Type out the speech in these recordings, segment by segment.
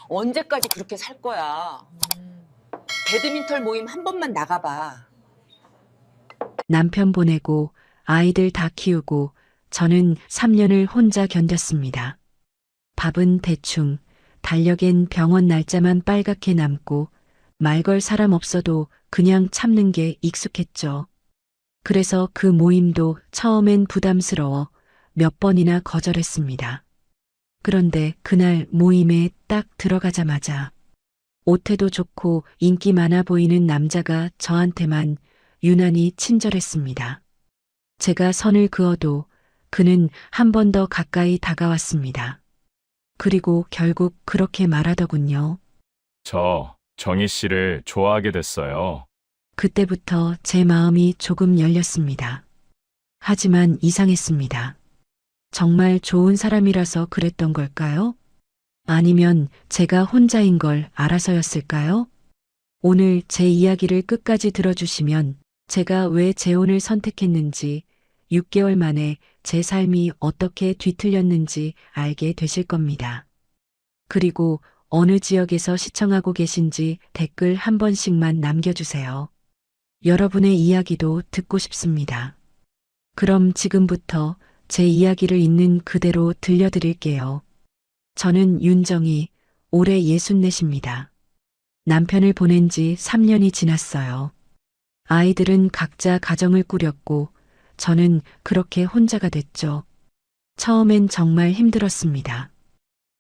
언제까지 그렇게 살 거야? 배드민턴 모임 한 번만 나가봐. 남편 보내고 아이들 다 키우고 저는 3년을 혼자 견뎠습니다. 밥은 대충, 달력엔 병원 날짜만 빨갛게 남고 말 걸 사람 없어도 그냥 참는 게 익숙했죠. 그래서 그 모임도 처음엔 부담스러워 몇 번이나 거절했습니다. 그런데 그날 모임에 딱 들어가자마자 옷태도 좋고 인기 많아 보이는 남자가 저한테만 유난히 친절했습니다. 제가 선을 그어도 그는 한 번 더 가까이 다가왔습니다. 그리고 결국 그렇게 말하더군요. 저 정희 씨를 좋아하게 됐어요. 그때부터 제 마음이 조금 열렸습니다. 하지만 이상했습니다. 정말 좋은 사람이라서 그랬던 걸까요? 아니면 제가 혼자인 걸 알아서였을까요? 오늘 제 이야기를 끝까지 들어주시면 제가 왜 재혼을 선택했는지 6개월 만에 제 삶이 어떻게 뒤틀렸는지 알게 되실 겁니다. 그리고 어느 지역에서 시청하고 계신지 댓글 한 번씩만 남겨주세요. 여러분의 이야기도 듣고 싶습니다. 그럼 지금부터 제 이야기를 있는 그대로 들려드릴게요. 저는 윤정희, 올해 64입니다. 남편을 보낸 지 3년이 지났어요. 아이들은 각자 가정을 꾸렸고 저는 그렇게 혼자가 됐죠. 처음엔 정말 힘들었습니다.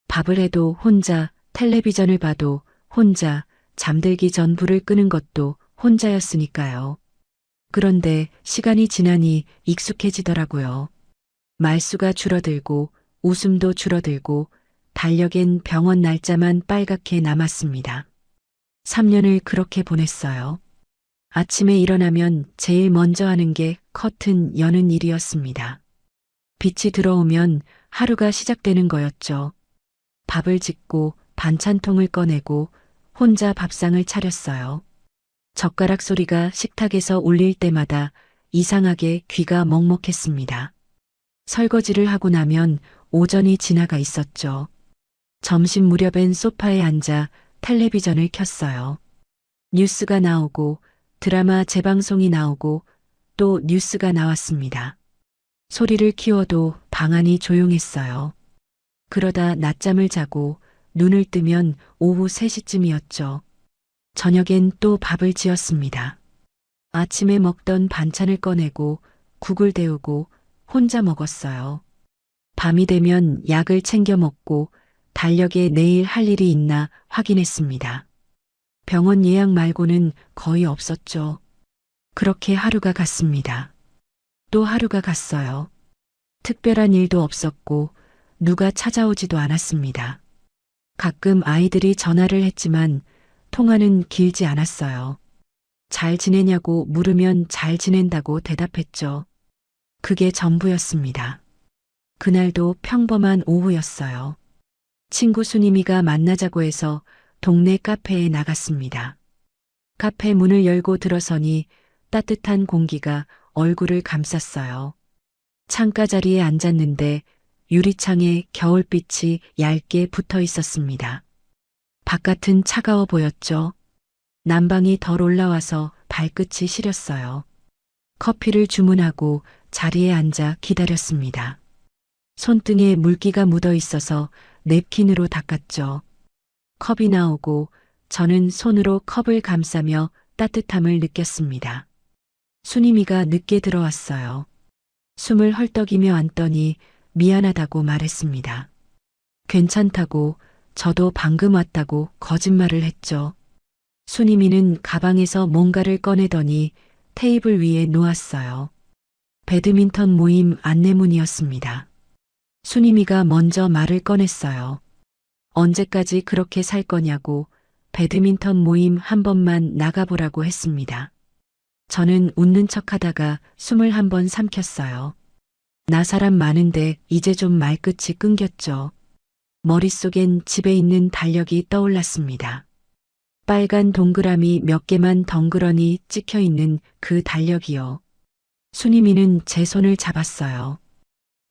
밥을 해도 혼자, 텔레비전을 봐도 혼자, 잠들기 전 불을 끄는 것도 혼자였으니까요. 그런데 시간이 지나니 익숙해지더라고요. 말수가 줄어들고 웃음도 줄어들고 달력엔 병원 날짜만 빨갛게 남았습니다. 3년을 그렇게 보냈어요. 아침에 일어나면 제일 먼저 하는 게 커튼 여는 일이었습니다. 빛이 들어오면 하루가 시작되는 거였죠. 밥을 짓고 반찬통을 꺼내고 혼자 밥상을 차렸어요. 젓가락 소리가 식탁에서 울릴 때마다 이상하게 귀가 먹먹했습니다. 설거지를 하고 나면 오전이 지나가 있었죠. 점심 무렵엔 소파에 앉아 텔레비전을 켰어요. 뉴스가 나오고 드라마 재방송이 나오고 또 뉴스가 나왔습니다. 소리를 키워도 방 안이 조용했어요. 그러다 낮잠을 자고 눈을 뜨면 오후 3시쯤이었죠. 저녁엔 또 밥을 지었습니다. 아침에 먹던 반찬을 꺼내고 국을 데우고 혼자 먹었어요. 밤이 되면 약을 챙겨 먹고 달력에 내일 할 일이 있나 확인했습니다. 병원 예약 말고는 거의 없었죠. 그렇게 하루가 갔습니다. 또 하루가 갔어요. 특별한 일도 없었고 누가 찾아오지도 않았습니다. 가끔 아이들이 전화를 했지만 통화는 길지 않았어요. 잘 지내냐고 물으면 잘 지낸다고 대답했죠. 그게 전부였습니다. 그날도 평범한 오후였어요. 친구 순임이가 만나자고 해서 동네 카페에 나갔습니다. 카페 문을 열고 들어서니 따뜻한 공기가 얼굴을 감쌌어요. 창가 자리에 앉았는데 유리창에 겨울빛이 얇게 붙어 있었습니다. 바깥은 차가워 보였죠. 난방이 덜 올라와서 발끝이 시렸어요. 커피를 주문하고 자리에 앉아 기다렸습니다. 손등에 물기가 묻어 있어서 냅킨으로 닦았죠. 컵이 나오고 저는 손으로 컵을 감싸며 따뜻함을 느꼈습니다. 순임이가 늦게 들어왔어요. 숨을 헐떡이며 앉더니 미안하다고 말했습니다. 괜찮다고 저도 방금 왔다고 거짓말을 했죠. 순임이는 가방에서 뭔가를 꺼내더니 테이블 위에 놓았어요. 배드민턴 모임 안내문이었습니다. 순임이가 먼저 말을 꺼냈어요. 언제까지 그렇게 살 거냐고 배드민턴 모임 한 번만 나가보라고 했습니다. 저는 웃는 척 하다가 숨을 한 번 삼켰어요. 나 사람 많은데 이제 좀 말끝이 끊겼죠. 머릿속엔 집에 있는 달력이 떠올랐습니다. 빨간 동그라미 몇 개만 덩그러니 찍혀 있는 그 달력이요. 순임이는 제 손을 잡았어요.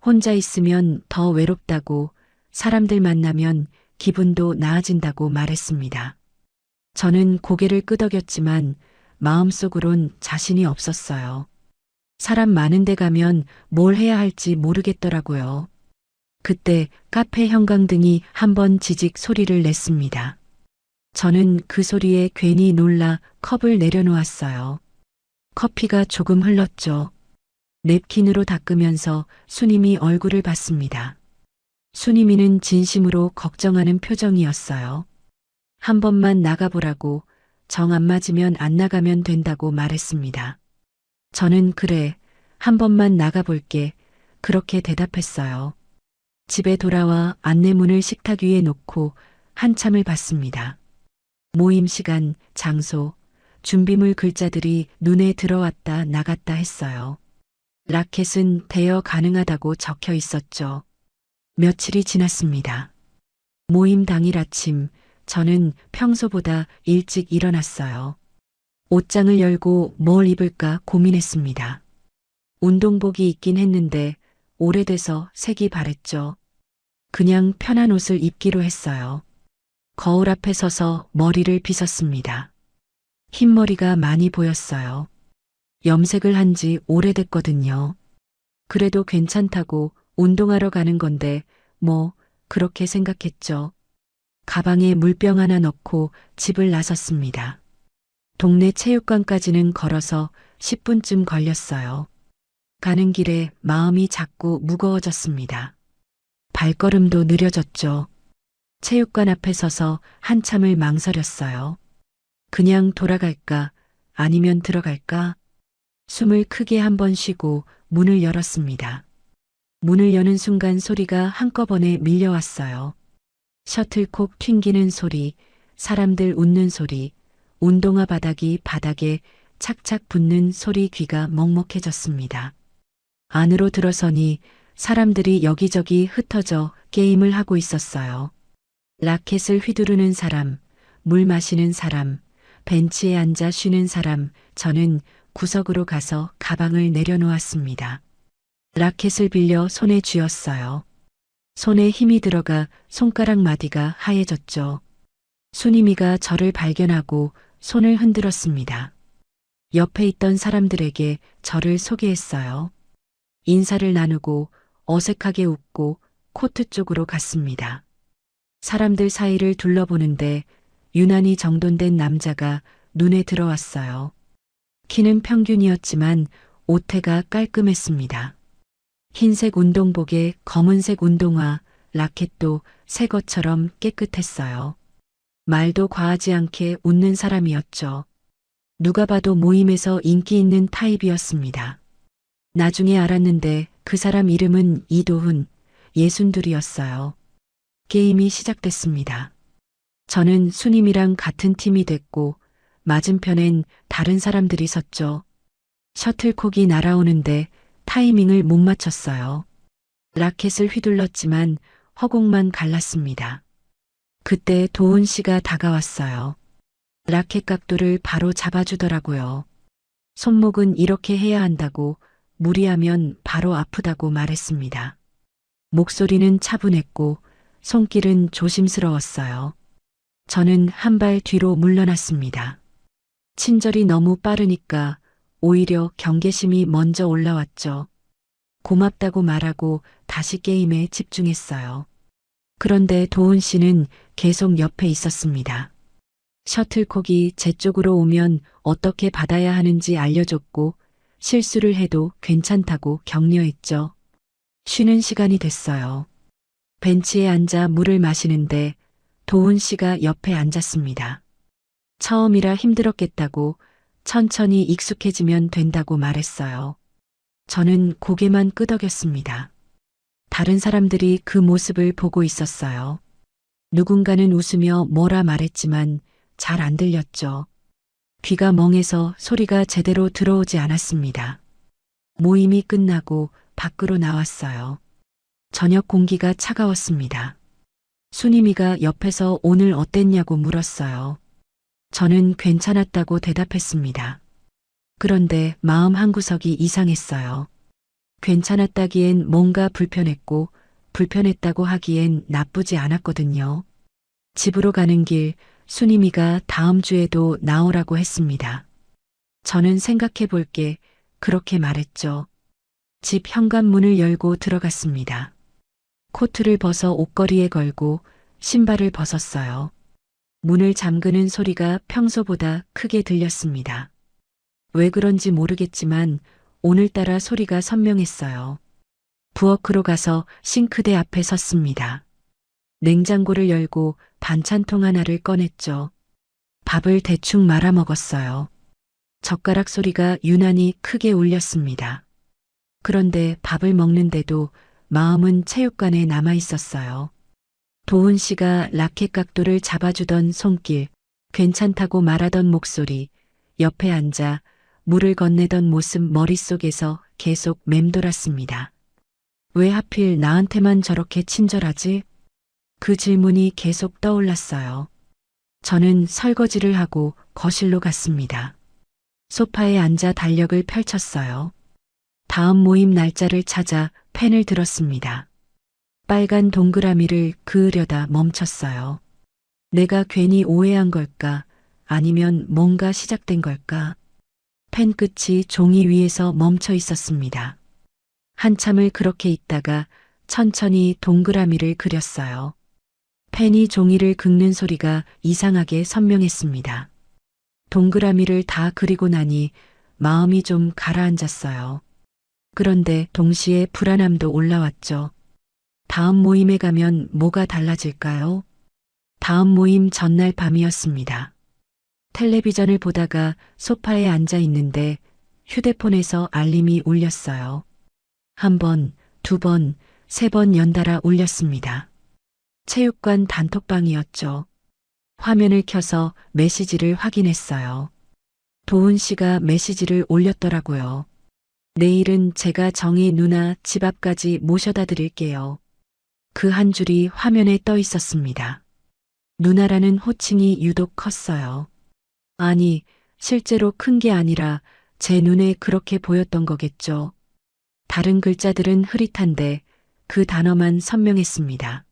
혼자 있으면 더 외롭다고, 사람들 만나면 기분도 나아진다고 말했습니다. 저는 고개를 끄덕였지만 마음속으론 자신이 없었어요. 사람 많은 데 가면 뭘 해야 할지 모르겠더라고요. 그때 카페 형광등이 한번 지직 소리를 냈습니다. 저는 그 소리에 괜히 놀라 컵을 내려놓았어요. 커피가 조금 흘렀죠. 냅킨으로 닦으면서 수님이 얼굴을 봤습니다. 수님이는 진심으로 걱정하는 표정이었어요. 한 번만 나가보라고, 정 안 맞으면 안 나가면 된다고 말했습니다. 저는 그래, 한 번만 나가볼게, 그렇게 대답했어요. 집에 돌아와 안내문을 식탁 위에 놓고 한참을 봤습니다. 모임 시간, 장소, 준비물 글자들이 눈에 들어왔다 나갔다 했어요. 라켓은 대여 가능하다고 적혀 있었죠. 며칠이 지났습니다. 모임 당일 아침, 저는 평소보다 일찍 일어났어요. 옷장을 열고 뭘 입을까 고민했습니다. 운동복이 있긴 했는데 오래돼서 색이 바랬죠. 그냥 편한 옷을 입기로 했어요. 거울 앞에 서서 머리를 빗었습니다. 흰머리가 많이 보였어요. 염색을 한 지 오래됐거든요. 그래도 괜찮다고 운동하러 가는 건데 뭐 그렇게 생각했죠. 가방에 물병 하나 넣고 집을 나섰습니다. 동네 체육관까지는 걸어서 10분쯤 걸렸어요. 가는 길에 마음이 자꾸 무거워졌습니다. 발걸음도 느려졌죠. 체육관 앞에 서서 한참을 망설였어요. 그냥 돌아갈까 아니면 들어갈까? 숨을 크게 한번 쉬고 문을 열었습니다. 문을 여는 순간 소리가 한꺼번에 밀려왔어요. 셔틀콕 튕기는 소리, 사람들 웃는 소리, 운동화 바닥이 바닥에 착착 붙는 소리 귀가 먹먹해졌습니다. 안으로 들어서니 사람들이 여기저기 흩어져 게임을 하고 있었어요. 라켓을 휘두르는 사람, 물 마시는 사람, 벤치에 앉아 쉬는 사람, 저는 구석으로 가서 가방을 내려놓았습니다. 라켓을 빌려 손에 쥐었어요. 손에 힘이 들어가 손가락 마디가 하얘졌죠. 수님이가 저를 발견하고 손을 흔들었습니다. 옆에 있던 사람들에게 저를 소개했어요. 인사를 나누고 어색하게 웃고 코트 쪽으로 갔습니다. 사람들 사이를 둘러보는데 유난히 정돈된 남자가 눈에 들어왔어요. 키는 평균이었지만 옷태가 깔끔했습니다. 흰색 운동복에 검은색 운동화, 라켓도 새 것처럼 깨끗했어요. 말도 과하지 않게 웃는 사람이었죠. 누가 봐도 모임에서 인기 있는 타입이었습니다. 나중에 알았는데 그 사람 이름은 이도훈, 62이었어요. 게임이 시작됐습니다. 저는 수님이랑 같은 팀이 됐고 맞은편엔 다른 사람들이 섰죠. 셔틀콕이 날아오는데 타이밍을 못 맞췄어요. 라켓을 휘둘렀지만 허공만 갈랐습니다. 그때 도훈 씨가 다가왔어요. 라켓 각도를 바로 잡아주더라고요. 손목은 이렇게 해야 한다고, 무리하면 바로 아프다고 말했습니다. 목소리는 차분했고 손길은 조심스러웠어요. 저는 한 발 뒤로 물러났습니다. 친절이 너무 빠르니까 오히려 경계심이 먼저 올라왔죠. 고맙다고 말하고 다시 게임에 집중했어요. 그런데 도훈 씨는 계속 옆에 있었습니다. 셔틀콕이 제 쪽으로 오면 어떻게 받아야 하는지 알려줬고 실수를 해도 괜찮다고 격려했죠. 쉬는 시간이 됐어요. 벤치에 앉아 물을 마시는데 도훈 씨가 옆에 앉았습니다. 처음이라 힘들었겠다고 천천히 익숙해지면 된다고 말했어요. 저는 고개만 끄덕였습니다. 다른 사람들이 그 모습을 보고 있었어요. 누군가는 웃으며 뭐라 말했지만 잘 안 들렸죠. 귀가 멍해서 소리가 제대로 들어오지 않았습니다. 모임이 끝나고 밖으로 나왔어요. 저녁 공기가 차가웠습니다. 수님이가 옆에서 오늘 어땠냐고 물었어요. 저는 괜찮았다고 대답했습니다. 그런데 마음 한구석이 이상했어요. 괜찮았다기엔 뭔가 불편했고 불편했다고 하기엔 나쁘지 않았거든요. 집으로 가는 길 순임이가 다음 주에도 나오라고 했습니다. 저는 생각해 볼게 그렇게 말했죠. 집 현관문을 열고 들어갔습니다. 코트를 벗어 옷걸이에 걸고 신발을 벗었어요. 문을 잠그는 소리가 평소보다 크게 들렸습니다. 왜 그런지 모르겠지만 오늘따라 소리가 선명했어요. 부엌으로 가서 싱크대 앞에 섰습니다. 냉장고를 열고 반찬통 하나를 꺼냈죠. 밥을 대충 말아 먹었어요. 젓가락 소리가 유난히 크게 울렸습니다. 그런데 밥을 먹는데도 마음은 체육관에 남아 있었어요. 도훈 씨가 라켓 각도를 잡아주던 손길, 괜찮다고 말하던 목소리, 옆에 앉아 물을 건네던 모습 머릿속에서 계속 맴돌았습니다. 왜 하필 나한테만 저렇게 친절하지? 그 질문이 계속 떠올랐어요. 저는 설거지를 하고 거실로 갔습니다. 소파에 앉아 달력을 펼쳤어요. 다음 모임 날짜를 찾아 펜을 들었습니다. 빨간 동그라미를 그으려다 멈췄어요. 내가 괜히 오해한 걸까? 아니면 뭔가 시작된 걸까? 펜 끝이 종이 위에서 멈춰 있었습니다. 한참을 그렇게 있다가 천천히 동그라미를 그렸어요. 펜이 종이를 긁는 소리가 이상하게 선명했습니다. 동그라미를 다 그리고 나니 마음이 좀 가라앉았어요. 그런데 동시에 불안함도 올라왔죠. 다음 모임에 가면 뭐가 달라질까요? 다음 모임 전날 밤이었습니다. 텔레비전을 보다가 소파에 앉아 있는데 휴대폰에서 알림이 울렸어요. 한 번, 두 번, 세 번 연달아 울렸습니다. 체육관 단톡방이었죠. 화면을 켜서 메시지를 확인했어요. 도훈 씨가 메시지를 올렸더라고요. 내일은 제가 정희 누나 집 앞까지 모셔다 드릴게요. 그 한 줄이 화면에 떠 있었습니다. 누나라는 호칭이 유독 컸어요. 아니, 실제로 큰 게 아니라 제 눈에 그렇게 보였던 거겠죠. 다른 글자들은 흐릿한데 그 단어만 선명했습니다.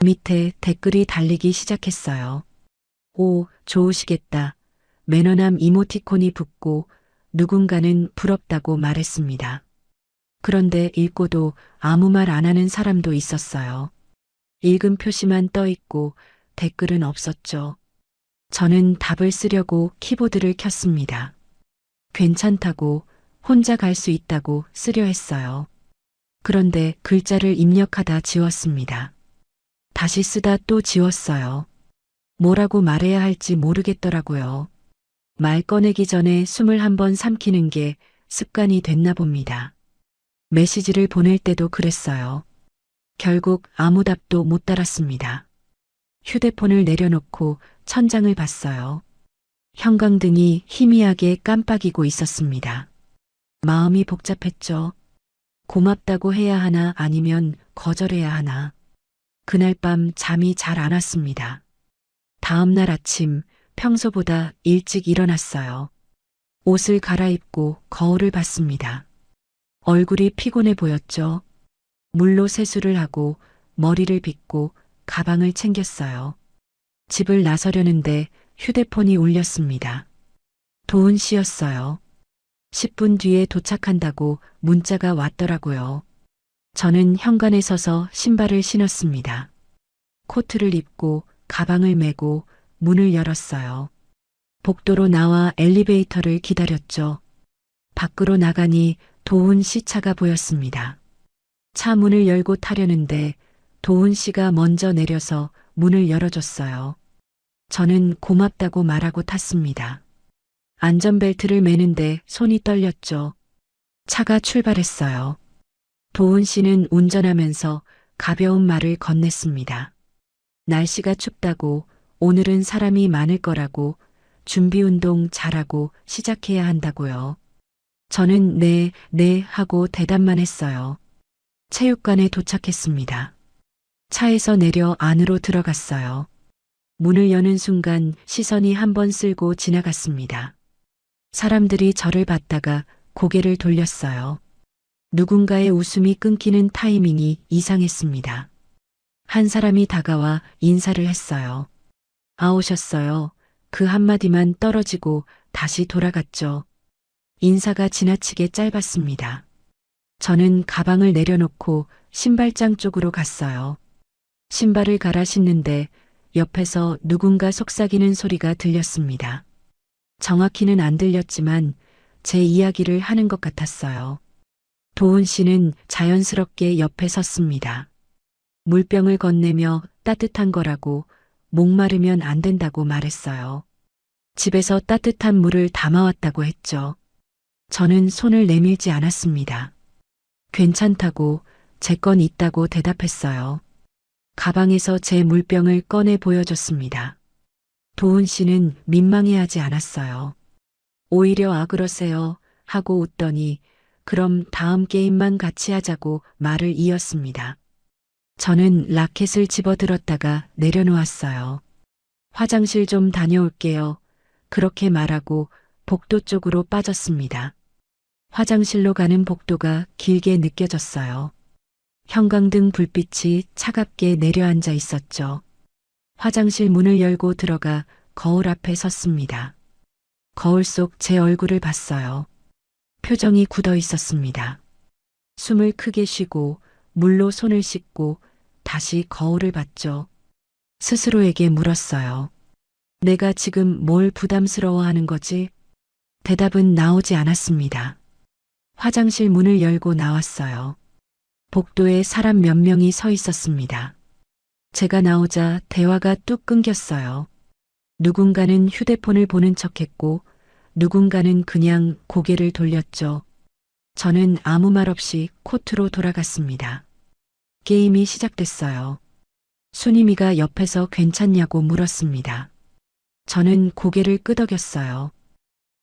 밑에 댓글이 달리기 시작했어요. 오, 좋으시겠다. 매너남 이모티콘이 붙고 누군가는 부럽다고 말했습니다. 그런데 읽고도 아무 말 안 하는 사람도 있었어요. 읽은 표시만 떠 있고 댓글은 없었죠. 저는 답을 쓰려고 키보드를 켰습니다. 괜찮다고, 혼자 갈 수 있다고 쓰려 했어요. 그런데 글자를 입력하다 지웠습니다. 다시 쓰다 또 지웠어요. 뭐라고 말해야 할지 모르겠더라고요. 말 꺼내기 전에 숨을 한번 삼키는 게 습관이 됐나 봅니다. 메시지를 보낼 때도 그랬어요. 결국 아무 답도 못 달았습니다. 휴대폰을 내려놓고 천장을 봤어요. 형광등이 희미하게 깜빡이고 있었습니다. 마음이 복잡했죠. 고맙다고 해야 하나 아니면 거절해야 하나. 그날 밤 잠이 잘 안 왔습니다. 다음 날 아침 평소보다 일찍 일어났어요. 옷을 갈아입고 거울을 봤습니다. 얼굴이 피곤해 보였죠. 물로 세수를 하고 머리를 빗고 가방을 챙겼어요. 집을 나서려는데 휴대폰이 울렸습니다. 도훈 씨였어요. 10분 뒤에 도착한다고 문자가 왔더라고요. 저는 현관에 서서 신발을 신었습니다. 코트를 입고 가방을 메고 문을 열었어요. 복도로 나와 엘리베이터를 기다렸죠. 밖으로 나가니 도훈 씨 차가 보였습니다. 차 문을 열고 타려는데 도훈 씨가 먼저 내려서 문을 열어줬어요. 저는 고맙다고 말하고 탔습니다. 안전벨트를 매는데 손이 떨렸죠. 차가 출발했어요. 도훈 씨는 운전하면서 가벼운 말을 건넸습니다. 날씨가 춥다고, 오늘은 사람이 많을 거라고, 준비 운동 잘하고 시작해야 한다고요. 저는 네 하고 대답만 했어요. 체육관에 도착했습니다. 차에서 내려 안으로 들어갔어요. 문을 여는 순간 시선이 한 번 쓸고 지나갔습니다. 사람들이 저를 봤다가 고개를 돌렸어요. 누군가의 웃음이 끊기는 타이밍이 이상했습니다. 한 사람이 다가와 인사를 했어요. 오셨어요. 그 한마디만 떨어지고 다시 돌아갔죠. 인사가 지나치게 짧았습니다. 저는 가방을 내려놓고 신발장 쪽으로 갔어요. 신발을 갈아 신는데 옆에서 누군가 속삭이는 소리가 들렸습니다. 정확히는 안 들렸지만 제 이야기를 하는 것 같았어요. 도훈 씨는 자연스럽게 옆에 섰습니다. 물병을 건네며 따뜻한 거라고, 목마르면 안 된다고 말했어요. 집에서 따뜻한 물을 담아왔다고 했죠. 저는 손을 내밀지 않았습니다. 괜찮다고, 제 건 있다고 대답했어요. 가방에서 제 물병을 꺼내 보여줬습니다. 도훈 씨는 민망해하지 않았어요. 오히려 그러세요 하고 웃더니 그럼 다음 게임만 같이 하자고 말을 이었습니다. 저는 라켓을 집어들었다가 내려놓았어요. 화장실 좀 다녀올게요. 그렇게 말하고 복도 쪽으로 빠졌습니다. 화장실로 가는 복도가 길게 느껴졌어요. 형광등 불빛이 차갑게 내려앉아 있었죠. 화장실 문을 열고 들어가 거울 앞에 섰습니다. 거울 속 제 얼굴을 봤어요. 표정이 굳어 있었습니다. 숨을 크게 쉬고 물로 손을 씻고 다시 거울을 봤죠. 스스로에게 물었어요. 내가 지금 뭘 부담스러워하는 거지? 대답은 나오지 않았습니다. 화장실 문을 열고 나왔어요. 복도에 사람 몇 명이 서 있었습니다. 제가 나오자 대화가 뚝 끊겼어요. 누군가는 휴대폰을 보는 척했고 누군가는 그냥 고개를 돌렸죠. 저는 아무 말 없이 코트로 돌아갔습니다. 게임이 시작됐어요. 순임이가 옆에서 괜찮냐고 물었습니다. 저는 고개를 끄덕였어요.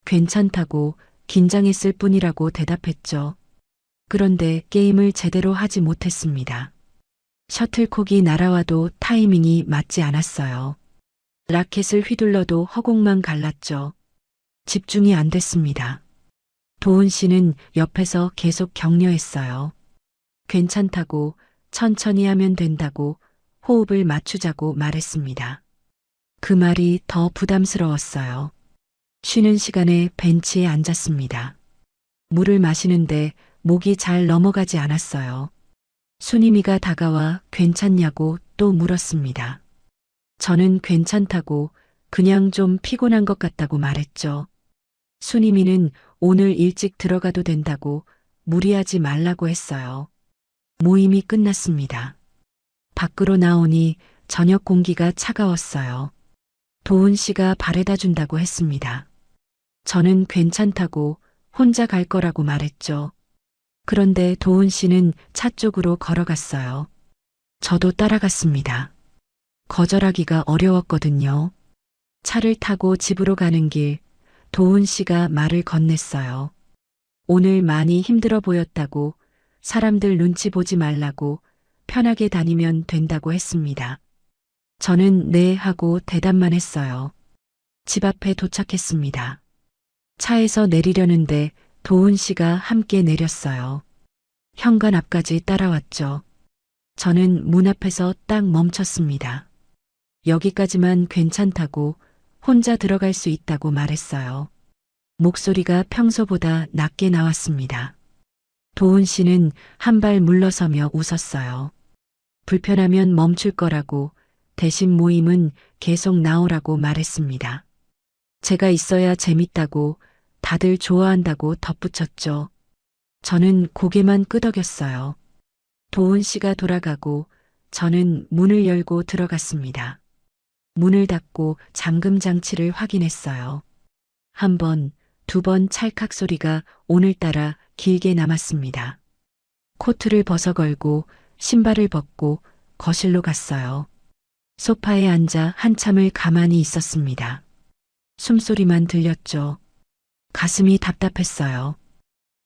괜찮다고, 긴장했을 뿐이라고 대답했죠. 그런데 게임을 제대로 하지 못했습니다. 셔틀콕이 날아와도 타이밍이 맞지 않았어요. 라켓을 휘둘러도 허공만 갈랐죠. 집중이 안 됐습니다. 도훈 씨는 옆에서 계속 격려했어요. 괜찮다고, 천천히 하면 된다고, 호흡을 맞추자고 말했습니다. 그 말이 더 부담스러웠어요. 쉬는 시간에 벤치에 앉았습니다. 물을 마시는데 목이 잘 넘어가지 않았어요. 순임이가 다가와 괜찮냐고 또 물었습니다. 저는 괜찮다고, 그냥 좀 피곤한 것 같다고 말했죠. 순임이는 오늘 일찍 들어가도 된다고, 무리하지 말라고 했어요. 모임이 끝났습니다. 밖으로 나오니 저녁 공기가 차가웠어요. 도훈 씨가 바래다 준다고 했습니다. 저는 괜찮다고, 혼자 갈 거라고 말했죠. 그런데 도훈 씨는 차 쪽으로 걸어갔어요. 저도 따라갔습니다. 거절하기가 어려웠거든요. 차를 타고 집으로 가는 길, 도훈 씨가 말을 건넸어요. 오늘 많이 힘들어 보였다고, 사람들 눈치 보지 말라고, 편하게 다니면 된다고 했습니다. 저는 네 하고 대답만 했어요. 집 앞에 도착했습니다. 차에서 내리려는데 도훈 씨가 함께 내렸어요. 현관 앞까지 따라왔죠. 저는 문 앞에서 딱 멈췄습니다. 여기까지만 괜찮다고, 혼자 들어갈 수 있다고 말했어요. 목소리가 평소보다 낮게 나왔습니다. 도훈 씨는 한 발 물러서며 웃었어요. 불편하면 멈출 거라고, 대신 모임은 계속 나오라고 말했습니다. 제가 있어야 재밌다고, 다들 좋아한다고 덧붙였죠. 저는 고개만 끄덕였어요. 도훈 씨가 돌아가고 저는 문을 열고 들어갔습니다. 문을 닫고 잠금 장치를 확인했어요. 한 번, 두 번 찰칵 소리가 오늘따라 길게 남았습니다. 코트를 벗어걸고 신발을 벗고 거실로 갔어요. 소파에 앉아 한참을 가만히 있었습니다. 숨소리만 들렸죠. 가슴이 답답했어요.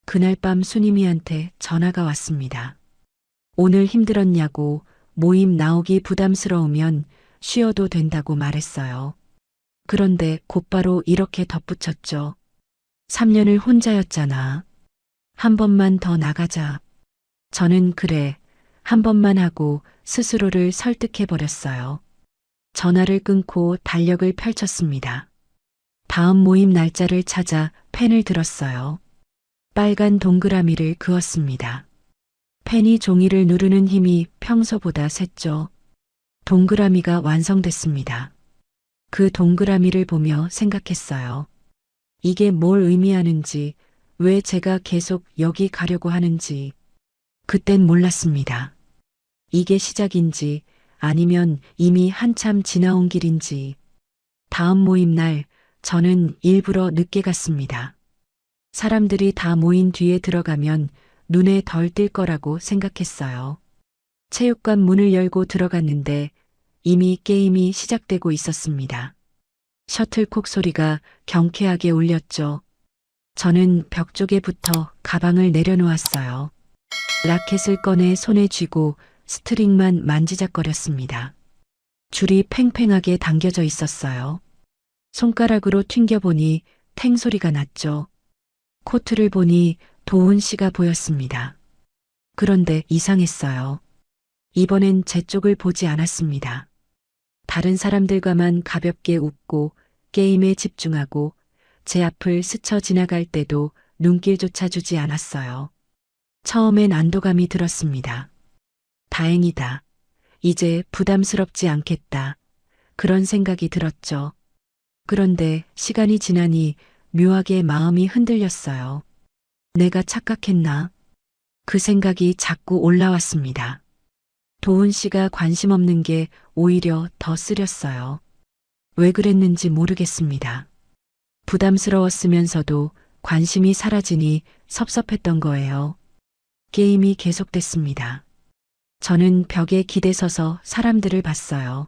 그날 밤 순임이한테 전화가 왔습니다. 오늘 힘들었냐고, 모임 나오기 부담스러우면 쉬어도 된다고 말했어요. 그런데 곧바로 이렇게 덧붙였죠. 3년을 혼자였잖아. 한 번만 더 나가자. 저는 그래, 한 번만 하고 스스로를 설득해 버렸어요. 전화를 끊고 달력을 펼쳤습니다. 다음 모임 날짜를 찾아 펜을 들었어요. 빨간 동그라미를 그었습니다. 펜이 종이를 누르는 힘이 평소보다 셌죠. 동그라미가 완성됐습니다. 그 동그라미를 보며 생각했어요. 이게 뭘 의미하는지, 왜 제가 계속 여기 가려고 하는지. 그땐 몰랐습니다. 이게 시작인지 아니면 이미 한참 지나온 길인지. 다음 모임 날 저는 일부러 늦게 갔습니다. 사람들이 다 모인 뒤에 들어가면 눈에 덜 띌 거라고 생각했어요. 체육관 문을 열고 들어갔는데 이미 게임이 시작되고 있었습니다. 셔틀콕 소리가 경쾌하게 울렸죠. 저는 벽 쪽에 붙어 가방을 내려놓았어요. 라켓을 꺼내 손에 쥐고 스트링만 만지작거렸습니다. 줄이 팽팽하게 당겨져 있었어요. 손가락으로 튕겨보니 탱 소리가 났죠. 코트를 보니 도훈 씨가 보였습니다. 그런데 이상했어요. 이번엔 제 쪽을 보지 않았습니다. 다른 사람들과만 가볍게 웃고 게임에 집중하고 제 앞을 스쳐 지나갈 때도 눈길조차 주지 않았어요. 처음엔 안도감이 들었습니다. 다행이다. 이제 부담스럽지 않겠다. 그런 생각이 들었죠. 그런데 시간이 지나니 묘하게 마음이 흔들렸어요. 내가 착각했나? 그 생각이 자꾸 올라왔습니다. 도훈 씨가 관심 없는 게 오히려 더 쓰렸어요. 왜 그랬는지 모르겠습니다. 부담스러웠으면서도 관심이 사라지니 섭섭했던 거예요. 게임이 계속됐습니다. 저는 벽에 기대서서 사람들을 봤어요.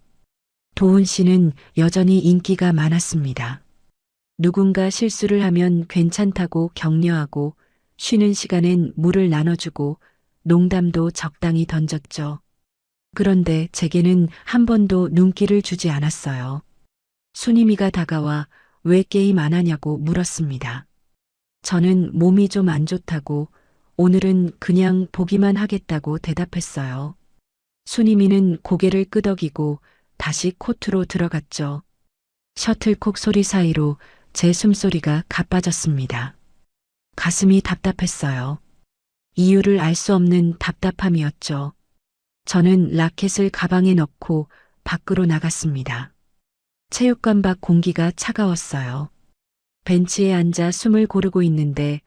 도훈 씨는 여전히 인기가 많았습니다. 누군가 실수를 하면 괜찮다고 격려하고 쉬는 시간엔 물을 나눠주고 농담도 적당히 던졌죠. 그런데 제게는 한 번도 눈길을 주지 않았어요. 순임이가 다가와 왜 게임 안 하냐고 물었습니다. 저는 몸이 좀 안 좋다고 오늘은 그냥 보기만 하겠다고 대답했어요. 순임이는 고개를 끄덕이고 다시 코트로 들어갔죠. 셔틀콕 소리 사이로 제 숨소리가 가빠졌습니다. 가슴이 답답했어요. 이유를 알 수 없는 답답함이었죠. 저는 라켓을 가방에 넣고 밖으로 나갔습니다. 체육관 밖 공기가 차가웠어요. 벤치에 앉아 숨을 고르고 있는데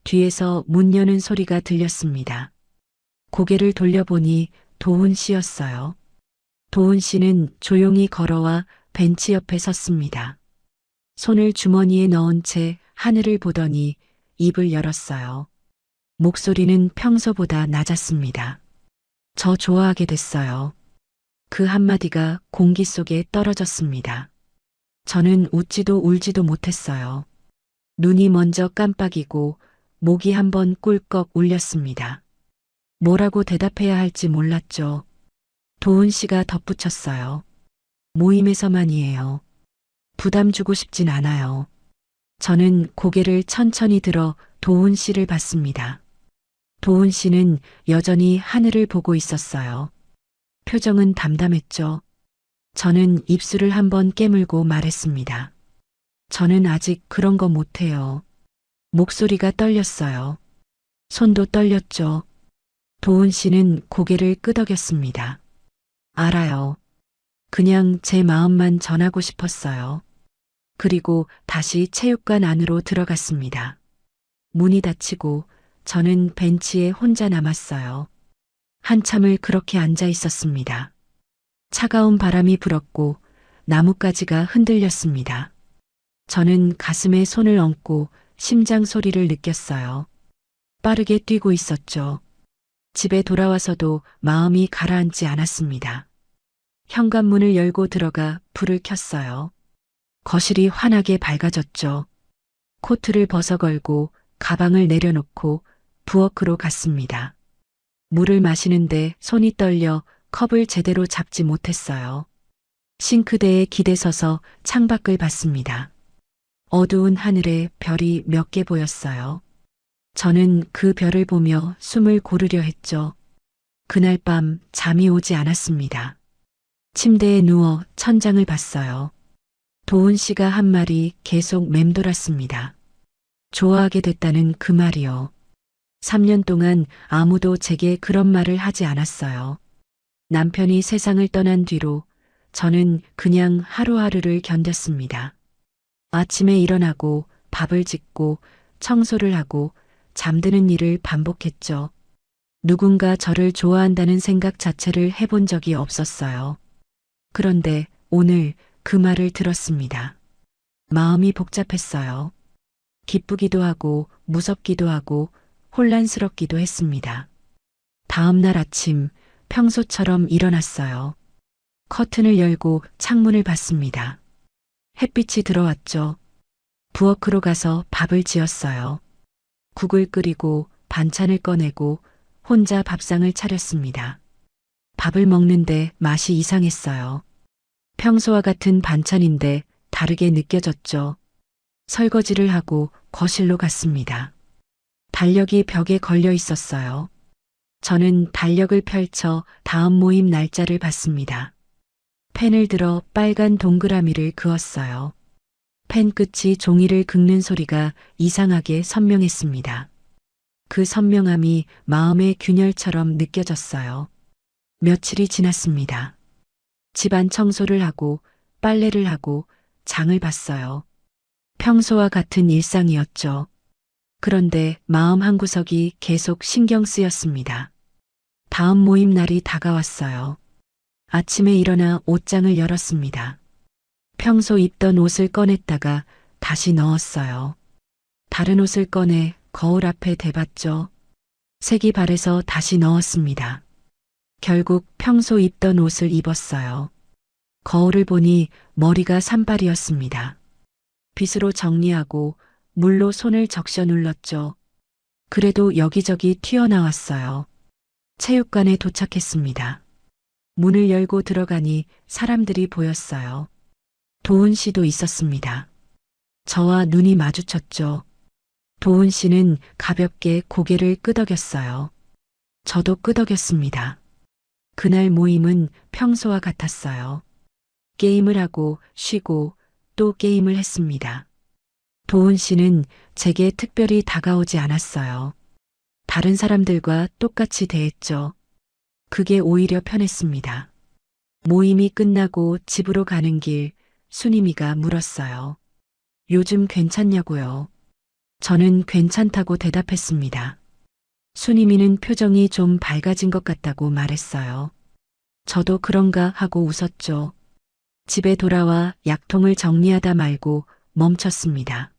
뒤에서 문 여는 소리가 들렸습니다. 고개를 돌려보니 도훈 씨였어요. 도훈 씨는 조용히 걸어와 벤치 옆에 섰습니다. 손을 주머니에 넣은 채 하늘을 보더니 입을 열었어요. 목소리는 평소보다 낮았습니다. 저 좋아하게 됐어요. 그 한마디가 공기 속에 떨어졌습니다. 저는 웃지도 울지도 못했어요. 눈이 먼저 깜빡이고 목이 한번 꿀꺽 울렸습니다. 뭐라고 대답해야 할지 몰랐죠. 도훈 씨가 덧붙였어요. 모임에서만이에요. 부담 주고 싶진 않아요. 저는 고개를 천천히 들어 도훈 씨를 봤습니다. 도훈 씨는 여전히 하늘을 보고 있었어요. 표정은 담담했죠. 저는 입술을 한번 깨물고 말했습니다. 저는 아직 그런 거 못해요. 목소리가 떨렸어요. 손도 떨렸죠. 도훈 씨는 고개를 끄덕였습니다. 알아요. 그냥 제 마음만 전하고 싶었어요. 그리고 다시 체육관 안으로 들어갔습니다. 문이 닫히고 저는 벤치에 혼자 남았어요. 한참을 그렇게 앉아 있었습니다. 차가운 바람이 불었고 나뭇가지가 흔들렸습니다. 저는 가슴에 손을 얹고 심장 소리를 느꼈어요. 빠르게 뛰고 있었죠. 집에 돌아와서도 마음이 가라앉지 않았습니다. 현관문을 열고 들어가 불을 켰어요. 거실이 환하게 밝아졌죠. 코트를 벗어걸고 가방을 내려놓고 부엌으로 갔습니다. 물을 마시는데 손이 떨려 컵을 제대로 잡지 못했어요. 싱크대에 기대서서 창밖을 봤습니다. 어두운 하늘에 별이 몇 개 보였어요. 저는 그 별을 보며 숨을 고르려 했죠. 그날 밤 잠이 오지 않았습니다. 침대에 누워 천장을 봤어요. 도훈 씨가 한 말이 계속 맴돌았습니다. 좋아하게 됐다는 그 말이요. 3년 동안 아무도 제게 그런 말을 하지 않았어요. 남편이 세상을 떠난 뒤로 저는 그냥 하루하루를 견뎠습니다. 아침에 일어나고 밥을 짓고 청소를 하고 잠드는 일을 반복했죠. 누군가 저를 좋아한다는 생각 자체를 해본 적이 없었어요. 그런데 오늘 그 말을 들었습니다. 마음이 복잡했어요. 기쁘기도 하고 무섭기도 하고 혼란스럽기도 했습니다. 다음 날 아침 평소처럼 일어났어요. 커튼을 열고 창문을 봤습니다. 햇빛이 들어왔죠. 부엌으로 가서 밥을 지었어요. 국을 끓이고 반찬을 꺼내고 혼자 밥상을 차렸습니다. 밥을 먹는데 맛이 이상했어요. 평소와 같은 반찬인데 다르게 느껴졌죠. 설거지를 하고 거실로 갔습니다. 달력이 벽에 걸려 있었어요. 저는 달력을 펼쳐 다음 모임 날짜를 봤습니다. 펜을 들어 빨간 동그라미를 그었어요. 펜 끝이 종이를 긁는 소리가 이상하게 선명했습니다. 그 선명함이 마음의 균열처럼 느껴졌어요. 며칠이 지났습니다. 집안 청소를 하고 빨래를 하고 장을 봤어요. 평소와 같은 일상이었죠. 그런데 마음 한구석이 계속 신경 쓰였습니다. 다음 모임 날이 다가왔어요. 아침에 일어나 옷장을 열었습니다. 평소 입던 옷을 꺼냈다가 다시 넣었어요. 다른 옷을 꺼내 거울 앞에 대봤죠. 색이 바래서 다시 넣었습니다. 결국 평소 입던 옷을 입었어요. 거울을 보니 머리가 산발이었습니다. 빗으로 정리하고 물로 손을 적셔 눌렀죠. 그래도 여기저기 튀어나왔어요. 체육관에 도착했습니다. 문을 열고 들어가니 사람들이 보였어요. 도훈 씨도 있었습니다. 저와 눈이 마주쳤죠. 도훈 씨는 가볍게 고개를 끄덕였어요. 저도 끄덕였습니다. 그날 모임은 평소와 같았어요. 게임을 하고 쉬고 또 게임을 했습니다. 도훈 씨는 제게 특별히 다가오지 않았어요. 다른 사람들과 똑같이 대했죠. 그게 오히려 편했습니다. 모임이 끝나고 집으로 가는 길 순임이가 물었어요. 요즘 괜찮냐고요? 저는 괜찮다고 대답했습니다. 순임이는 표정이 좀 밝아진 것 같다고 말했어요. 저도 그런가 하고 웃었죠. 집에 돌아와 약통을 정리하다 말고 멈췄습니다.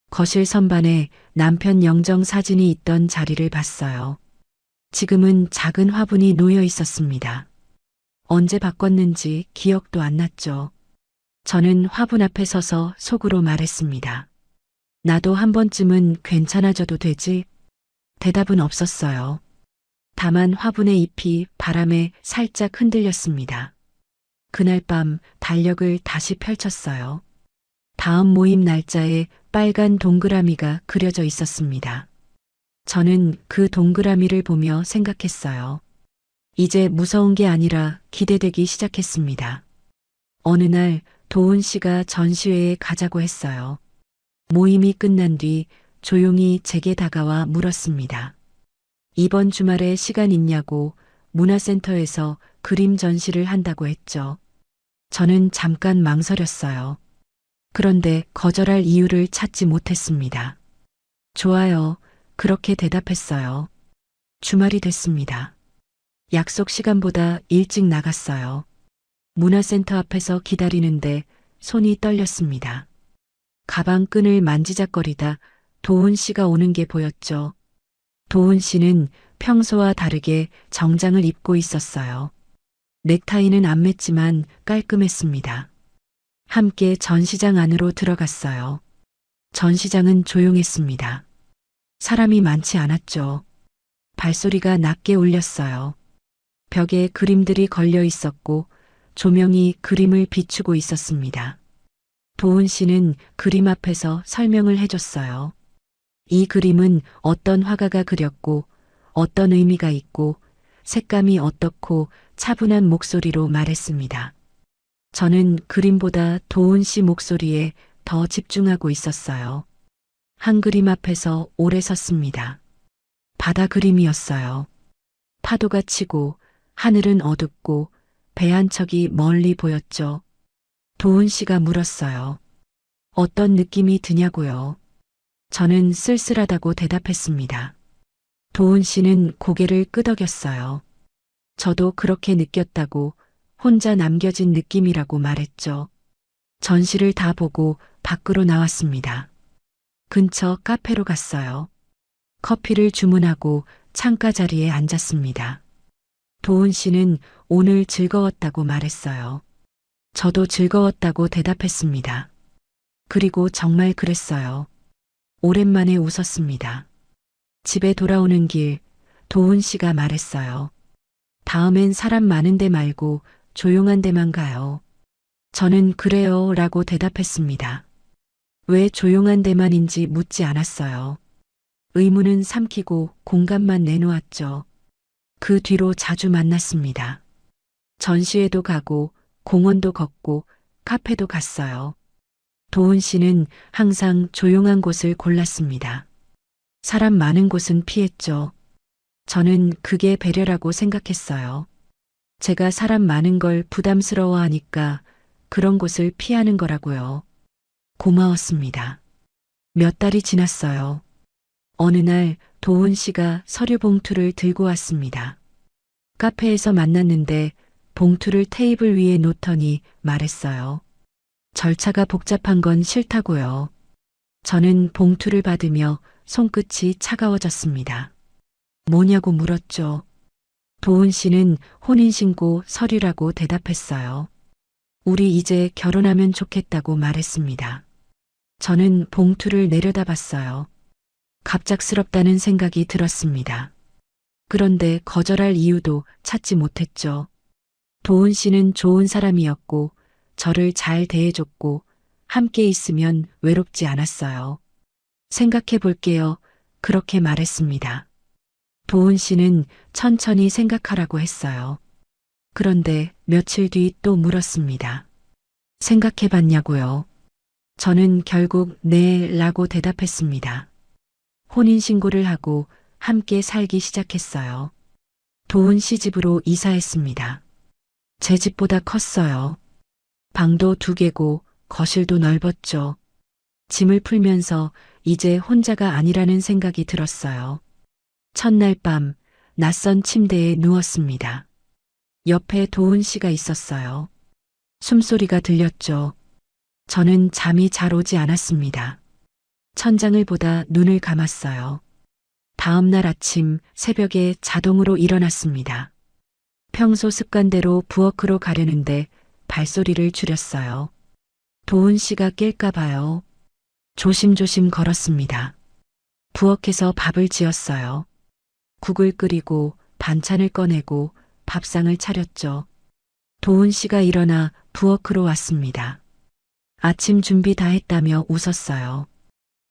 거실 선반에 남편 영정 사진이 있던 자리를 봤어요. 지금은 작은 화분이 놓여 있었습니다. 언제 바꿨는지 기억도 안 났죠. 저는 화분 앞에 서서 속으로 말했습니다. 나도 한 번쯤은 괜찮아져도 되지? 대답은 없었어요. 다만 화분의 잎이 바람에 살짝 흔들렸습니다. 그날 밤 달력을 다시 펼쳤어요. 다음 모임 날짜에 빨간 동그라미가 그려져 있었습니다. 저는 그 동그라미를 보며 생각했어요. 이제 무서운 게 아니라 기대되기 시작했습니다. 어느 날 도훈 씨가 전시회에 가자고 했어요. 모임이 끝난 뒤 조용히 제게 다가와 물었습니다. 이번 주말에 시간 있냐고 문화센터에서 그림 전시를 한다고 했죠. 저는 잠깐 망설였어요. 그런데 거절할 이유를 찾지 못했습니다. 좋아요. 그렇게 대답했어요. 주말이 됐습니다. 약속 시간보다 일찍 나갔어요. 문화센터 앞에서 기다리는데 손이 떨렸습니다. 가방 끈을 만지작거리다 도훈 씨가 오는 게 보였죠. 도훈 씨는 평소와 다르게 정장을 입고 있었어요. 넥타이는 안 맸지만 깔끔했습니다. 함께 전시장 안으로 들어갔어요. 전시장은 조용했습니다. 사람이 많지 않았죠. 발소리가 낮게 울렸어요. 벽에 그림들이 걸려 있었고 조명이 그림을 비추고 있었습니다. 도훈 씨는 그림 앞에서 설명을 해줬어요. 이 그림은 어떤 화가가 그렸고 어떤 의미가 있고 색감이 어떻고 차분한 목소리로 말했습니다. 저는 그림보다 도훈 씨 목소리에 더 집중하고 있었어요. 한 그림 앞에서 오래 섰습니다. 바다 그림이었어요. 파도가 치고 하늘은 어둡고 배 한 척이 멀리 보였죠. 도훈 씨가 물었어요. 어떤 느낌이 드냐고요. 저는 쓸쓸하다고 대답했습니다. 도훈 씨는 고개를 끄덕였어요. 저도 그렇게 느꼈다고 혼자 남겨진 느낌이라고 말했죠. 전시를 다 보고 밖으로 나왔습니다. 근처 카페로 갔어요. 커피를 주문하고 창가 자리에 앉았습니다. 도훈 씨는 오늘 즐거웠다고 말했어요. 저도 즐거웠다고 대답했습니다. 그리고 정말 그랬어요. 오랜만에 웃었습니다. 집에 돌아오는 길, 도훈 씨가 말했어요. 다음엔 사람 많은 데 말고 조용한 데만 가요. 저는 그래요 라고 대답했습니다. 왜 조용한 데만인지 묻지 않았어요. 의문은 삼키고 공감만 내놓았죠. 그 뒤로 자주 만났습니다. 전시회도 가고 공원도 걷고 카페도 갔어요. 도훈 씨는 항상 조용한 곳을 골랐습니다. 사람 많은 곳은 피했죠. 저는 그게 배려라고 생각했어요. 제가 사람 많은 걸 부담스러워하니까 그런 곳을 피하는 거라고요. 고마웠습니다. 몇 달이 지났어요. 어느 날 도훈 씨가 서류 봉투를 들고 왔습니다. 카페에서 만났는데 봉투를 테이블 위에 놓더니 말했어요. 절차가 복잡한 건 싫다고요. 저는 봉투를 받으며 손끝이 차가워졌습니다. 뭐냐고 물었죠. 도훈 씨는 혼인신고 서류라고 대답했어요. 우리 이제 결혼하면 좋겠다고 말했습니다. 저는 봉투를 내려다봤어요. 갑작스럽다는 생각이 들었습니다. 그런데 거절할 이유도 찾지 못했죠. 도훈 씨는 좋은 사람이었고 저를 잘 대해줬고 함께 있으면 외롭지 않았어요. 생각해 볼게요. 그렇게 말했습니다. 도훈 씨는 천천히 생각하라고 했어요. 그런데 며칠 뒤 또 물었습니다. 생각해 봤냐고요? 저는 결국 네 라고 대답했습니다. 혼인신고를 하고 함께 살기 시작했어요. 도훈 씨 집으로 이사했습니다. 제 집보다 컸어요. 방도 2개고 거실도 넓었죠. 짐을 풀면서 이제 혼자가 아니라는 생각이 들었어요. 첫날 밤 낯선 침대에 누웠습니다. 옆에 도훈 씨가 있었어요. 숨소리가 들렸죠. 저는 잠이 잘 오지 않았습니다. 천장을 보다 눈을 감았어요. 다음 날 아침 새벽에 자동으로 일어났습니다. 평소 습관대로 부엌으로 가려는데 발소리를 줄였어요. 도훈 씨가 깰까 봐요. 조심조심 걸었습니다. 부엌에서 밥을 지었어요. 국을 끓이고 반찬을 꺼내고 밥상을 차렸죠. 도훈 씨가 일어나 부엌으로 왔습니다. 아침 준비 다 했다며 웃었어요.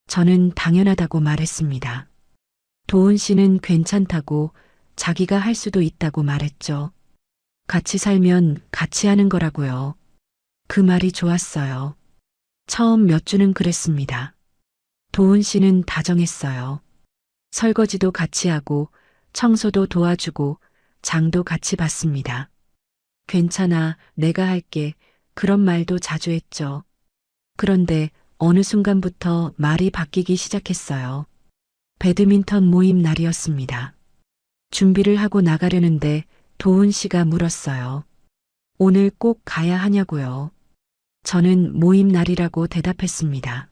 저는 당연하다고 말했습니다. 도훈 씨는 괜찮다고 자기가 할 수도 있다고 말했죠. 같이 살면 같이 하는 거라고요. 그 말이 좋았어요. 처음 몇 주는 그랬습니다. 도훈 씨는 다정했어요. 설거지도 같이 하고 청소도 도와주고 장도 같이 봤습니다. 괜찮아, 내가 할게. 그런 말도 자주 했죠. 그런데 어느 순간부터 말이 바뀌기 시작했어요. 배드민턴 모임 날이었습니다. 준비를 하고 나가려는데 도훈 씨가 물었어요. 오늘 꼭 가야 하냐고요. 저는 모임 날이라고 대답했습니다.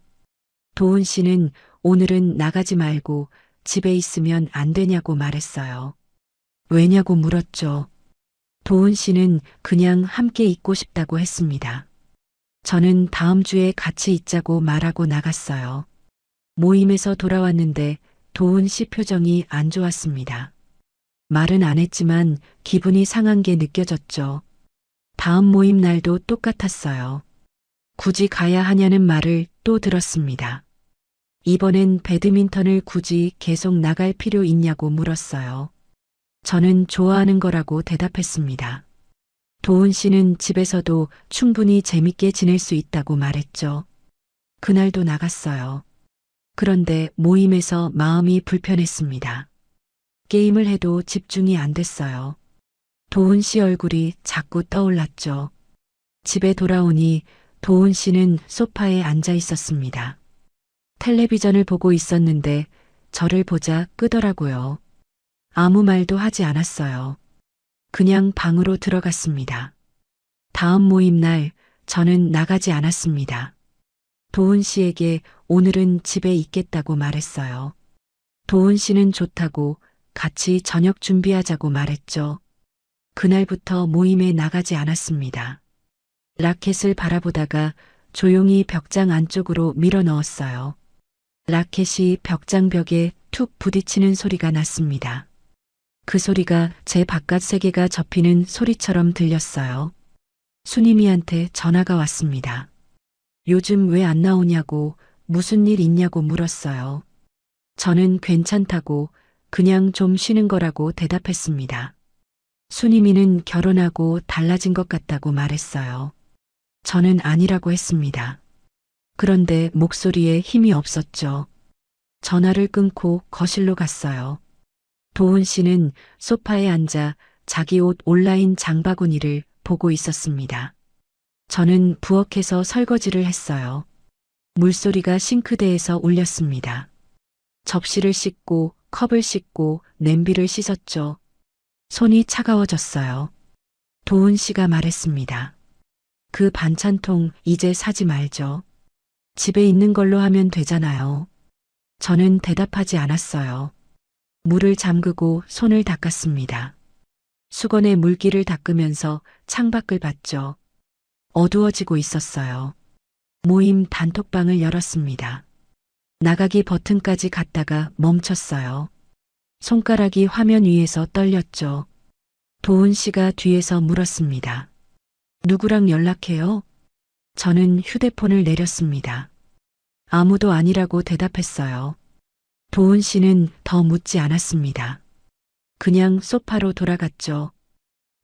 도훈 씨는 오늘은 나가지 말고 집에 있으면 안 되냐고 말했어요. 왜냐고 물었죠. 도훈 씨는 그냥 함께 있고 싶다고 했습니다. 저는 다음 주에 같이 있자고 말하고 나갔어요. 모임에서 돌아왔는데 도훈 씨 표정이 안 좋았습니다. 말은 안 했지만 기분이 상한 게 느껴졌죠. 다음 모임 날도 똑같았어요. 굳이 가야 하냐는 말을 또 들었습니다. 이번엔 배드민턴을 굳이 계속 나갈 필요 있냐고 물었어요. 저는 좋아하는 거라고 대답했습니다. 도훈 씨는 집에서도 충분히 재밌게 지낼 수 있다고 말했죠. 그날도 나갔어요. 그런데 모임에서 마음이 불편했습니다. 게임을 해도 집중이 안 됐어요. 도훈 씨 얼굴이 자꾸 떠올랐죠. 집에 돌아오니 도훈 씨는 소파에 앉아 있었습니다. 텔레비전을 보고 있었는데 저를 보자 끄더라고요. 아무 말도 하지 않았어요. 그냥 방으로 들어갔습니다. 다음 모임 날 저는 나가지 않았습니다. 도훈 씨에게 오늘은 집에 있겠다고 말했어요. 도훈 씨는 좋다고 같이 저녁 준비하자고 말했죠. 그날부터 모임에 나가지 않았습니다. 라켓을 바라보다가 조용히 벽장 안쪽으로 밀어 넣었어요. 라켓이 벽장벽에 툭 부딪히는 소리가 났습니다. 그 소리가 제 바깥 세계가 접히는 소리처럼 들렸어요. 순임이한테 전화가 왔습니다. 요즘 왜 안 나오냐고, 무슨 일 있냐고 물었어요. 저는 괜찮다고 그냥 좀 쉬는 거라고 대답했습니다. 순임이는 결혼하고 달라진 것 같다고 말했어요. 저는 아니라고 했습니다. 그런데 목소리에 힘이 없었죠. 전화를 끊고 거실로 갔어요. 도훈 씨는 소파에 앉아 자기 옷 온라인 장바구니를 보고 있었습니다. 저는 부엌에서 설거지를 했어요. 물소리가 싱크대에서 울렸습니다. 접시를 씻고 컵을 씻고 냄비를 씻었죠. 손이 차가워졌어요. 도훈 씨가 말했습니다. 그 반찬통 이제 사지 말죠. 집에 있는 걸로 하면 되잖아요. 저는 대답하지 않았어요. 물을 잠그고 손을 닦았습니다. 수건에 물기를 닦으면서 창밖을 봤죠. 어두워지고 있었어요. 모임 단톡방을 열었습니다. 나가기 버튼까지 갔다가 멈췄어요. 손가락이 화면 위에서 떨렸죠. 도훈 씨가 뒤에서 물었습니다. 누구랑 연락해요? 저는 휴대폰을 내렸습니다. 아무도 아니라고 대답했어요. 도훈 씨는 더 묻지 않았습니다. 그냥 소파로 돌아갔죠.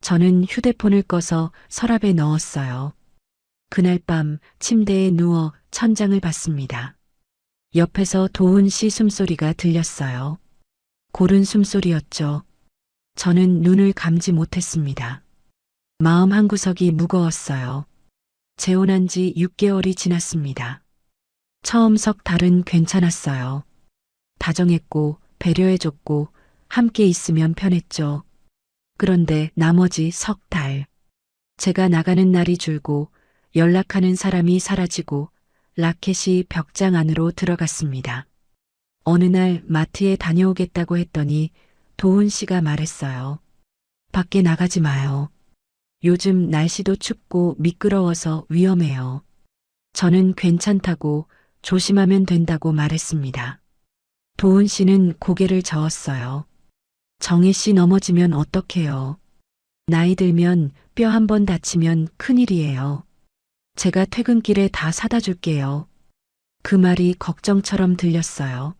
저는 휴대폰을 꺼서 서랍에 넣었어요. 그날 밤 침대에 누워 천장을 봤습니다. 옆에서 도훈 씨 숨소리가 들렸어요. 고른 숨소리였죠. 저는 눈을 감지 못했습니다. 마음 한구석이 무거웠어요. 재혼한 지 6개월이 지났습니다. 처음 석 달은 괜찮았어요. 다정했고 배려해줬고 함께 있으면 편했죠. 그런데 나머지 석 달. 제가 나가는 날이 줄고 연락하는 사람이 사라지고 라켓이 벽장 안으로 들어갔습니다. 어느 날 마트에 다녀오겠다고 했더니 도훈 씨가 말했어요. 밖에 나가지 마요. 요즘 날씨도 춥고 미끄러워서 위험해요. 저는 괜찮다고 조심하면 된다고 말했습니다. 도훈 씨는 고개를 저었어요. 정혜 씨 넘어지면 어떡해요. 나이 들면 뼈 한 번 다치면 큰일이에요. 제가 퇴근길에 다 사다 줄게요. 그 말이 걱정처럼 들렸어요.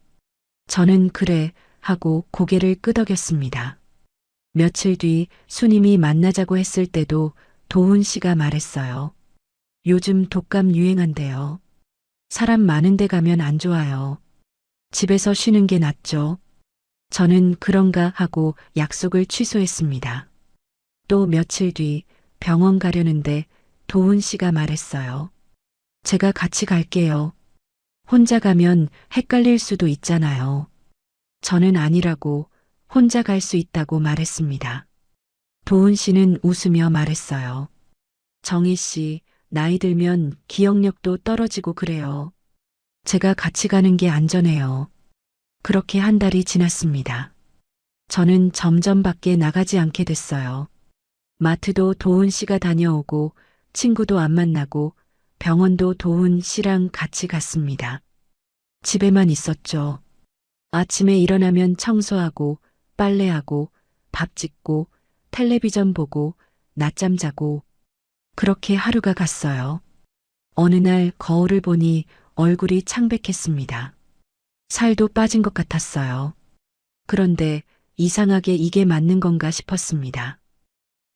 저는 그래 하고 고개를 끄덕였습니다. 며칠 뒤 수님이 만나자고 했을 때도 도훈 씨가 말했어요. 요즘 독감 유행한대요. 사람 많은 데 가면 안 좋아요. 집에서 쉬는 게 낫죠. 저는 그런가 하고 약속을 취소했습니다. 또 며칠 뒤 병원 가려는데 도훈 씨가 말했어요. 제가 같이 갈게요. 혼자 가면 헷갈릴 수도 있잖아요. 저는 아니라고 혼자 갈 수 있다고 말했습니다. 도훈 씨는 웃으며 말했어요. 정희 씨, 나이 들면 기억력도 떨어지고 그래요. 제가 같이 가는 게 안전해요. 그렇게 한 달이 지났습니다. 저는 점점 밖에 나가지 않게 됐어요. 마트도 도훈 씨가 다녀오고 친구도 안 만나고 병원도 도훈 씨랑 같이 갔습니다. 집에만 있었죠. 아침에 일어나면 청소하고 빨래하고 밥 짓고 텔레비전 보고 낮잠 자고 그렇게 하루가 갔어요. 어느 날 거울을 보니 얼굴이 창백했습니다. 살도 빠진 것 같았어요. 그런데 이상하게 이게 맞는 건가 싶었습니다.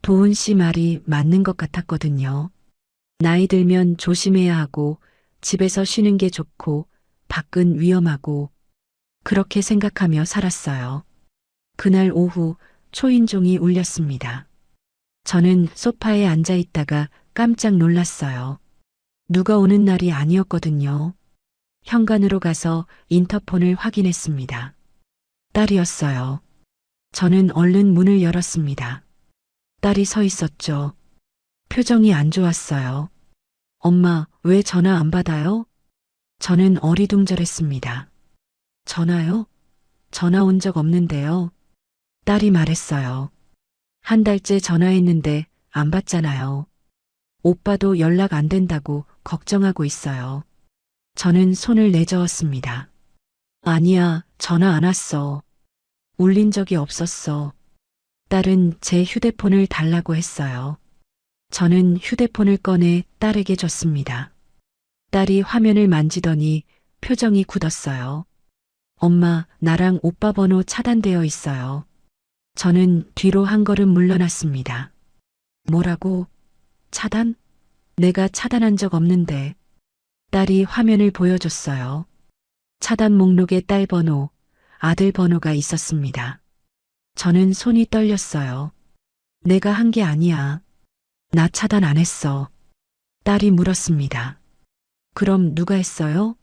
도훈 씨 말이 맞는 것 같았거든요. 나이 들면 조심해야 하고 집에서 쉬는 게 좋고 밖은 위험하고 그렇게 생각하며 살았어요. 그날 오후 초인종이 울렸습니다. 저는 소파에 앉아 있다가 깜짝 놀랐어요. 누가 오는 날이 아니었거든요. 현관으로 가서 인터폰을 확인했습니다. 딸이었어요. 저는 얼른 문을 열었습니다. 딸이 서 있었죠. 표정이 안 좋았어요. 엄마, 왜 전화 안 받아요? 저는 어리둥절했습니다. 전화요? 전화 온 적 없는데요. 딸이 말했어요. 한 달째 전화했는데 안 받잖아요. 오빠도 연락 안 된다고 걱정하고 있어요. 저는 손을 내저었습니다. 아니야, 전화 안 왔어. 울린 적이 없었어. 딸은 제 휴대폰을 달라고 했어요. 저는 휴대폰을 꺼내 딸에게 줬습니다. 딸이 화면을 만지더니 표정이 굳었어요. 엄마, 나랑 오빠 번호 차단되어 있어요. 저는 뒤로 한 걸음 물러났습니다. 뭐라고? 차단? 내가 차단한 적 없는데. 딸이 화면을 보여줬어요. 차단 목록에 딸 번호, 아들 번호가 있었습니다. 저는 손이 떨렸어요. 내가 한 게 아니야. 나 차단 안 했어. 딸이 물었습니다. 그럼 누가 했어요?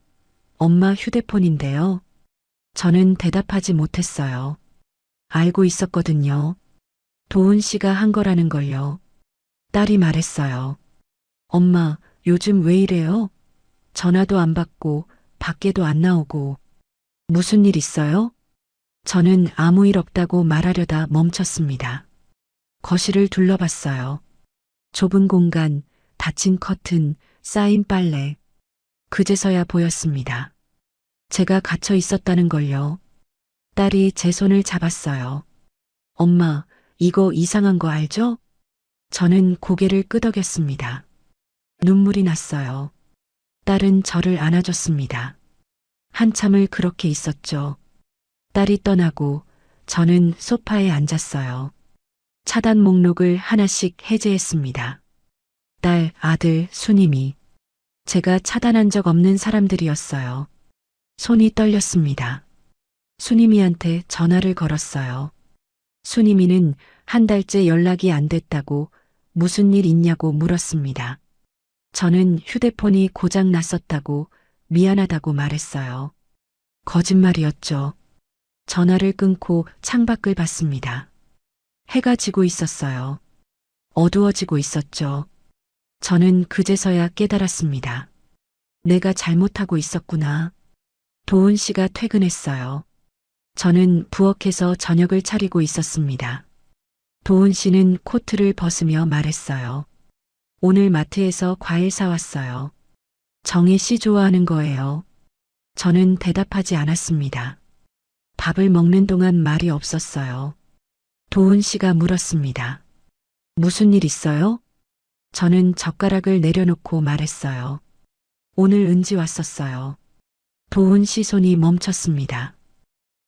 엄마 휴대폰인데요. 저는 대답하지 못했어요. 알고 있었거든요. 도훈 씨가 한 거라는 걸요. 딸이 말했어요. 엄마, 요즘 왜 이래요? 전화도 안 받고 밖에도 안 나오고. 무슨 일 있어요? 저는 아무 일 없다고 말하려다 멈췄습니다. 거실을 둘러봤어요. 좁은 공간, 닫힌 커튼, 쌓인 빨래. 그제서야 보였습니다. 제가 갇혀 있었다는 걸요. 딸이 제 손을 잡았어요. 엄마, 이거 이상한 거 알죠? 저는 고개를 끄덕였습니다. 눈물이 났어요. 딸은 저를 안아줬습니다. 한참을 그렇게 있었죠. 딸이 떠나고 저는 소파에 앉았어요. 차단 목록을 하나씩 해제했습니다. 딸, 아들, 수님이. 제가 차단한 적 없는 사람들이었어요. 손이 떨렸습니다. 수님이한테 전화를 걸었어요. 수님이는 한 달째 연락이 안 됐다고 무슨 일 있냐고 물었습니다. 저는 휴대폰이 고장 났었다고 미안하다고 말했어요. 거짓말이었죠. 전화를 끊고 창밖을 봤습니다. 해가 지고 있었어요. 어두워지고 있었죠. 저는 그제서야 깨달았습니다. 내가 잘못하고 있었구나. 도훈 씨가 퇴근했어요. 저는 부엌에서 저녁을 차리고 있었습니다. 도훈 씨는 코트를 벗으며 말했어요. 오늘 마트에서 과일 사왔어요. 정혜 씨 좋아하는 거예요. 저는 대답하지 않았습니다. 밥을 먹는 동안 말이 없었어요. 도훈 씨가 물었습니다. 무슨 일 있어요? 저는 젓가락을 내려놓고 말했어요. 오늘 은지 왔었어요. 도훈 씨 손이 멈췄습니다.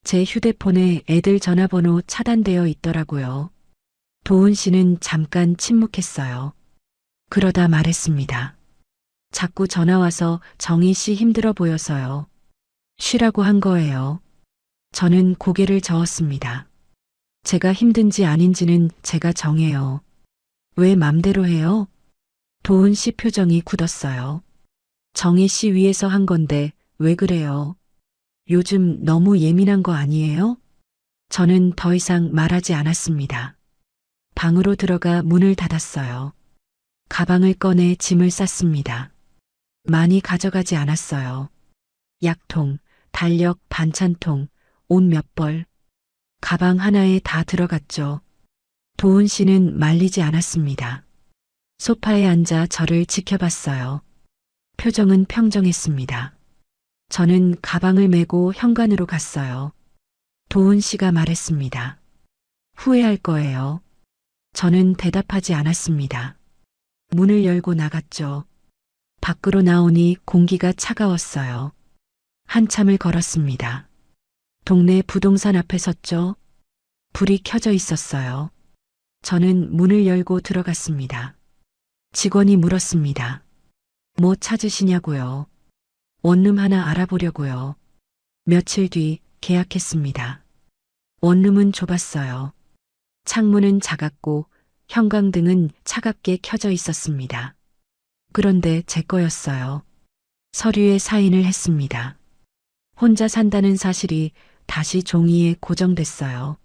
제 휴대폰에 애들 전화번호 차단되어 있더라고요. 도훈 씨는 잠깐 침묵했어요. 그러다 말했습니다. 자꾸 전화 와서 정희 씨 힘들어 보여서요. 쉬라고 한 거예요. 저는 고개를 저었습니다. 제가 힘든지 아닌지는 제가 정해요. 왜 맘대로 해요? 도훈 씨 표정이 굳었어요. 정희 씨 위해서 한 건데 왜 그래요? 요즘 너무 예민한 거 아니에요? 저는 더 이상 말하지 않았습니다. 방으로 들어가 문을 닫았어요. 가방을 꺼내 짐을 쌌습니다. 많이 가져가지 않았어요. 약통, 달력, 반찬통, 옷 몇 벌. 가방 하나에 다 들어갔죠. 도훈 씨는 말리지 않았습니다. 소파에 앉아 저를 지켜봤어요. 표정은 평정했습니다. 저는 가방을 메고 현관으로 갔어요. 도훈 씨가 말했습니다. 후회할 거예요. 저는 대답하지 않았습니다. 문을 열고 나갔죠. 밖으로 나오니 공기가 차가웠어요. 한참을 걸었습니다. 동네 부동산 앞에 섰죠. 불이 켜져 있었어요. 저는 문을 열고 들어갔습니다. 직원이 물었습니다. 뭐 찾으시냐고요? 원룸 하나 알아보려고요. 며칠 뒤 계약했습니다. 원룸은 좁았어요. 창문은 작았고 형광등은 차갑게 켜져 있었습니다. 그런데 제 거였어요. 서류에 사인을 했습니다. 혼자 산다는 사실이 다시 종이에 고정됐어요.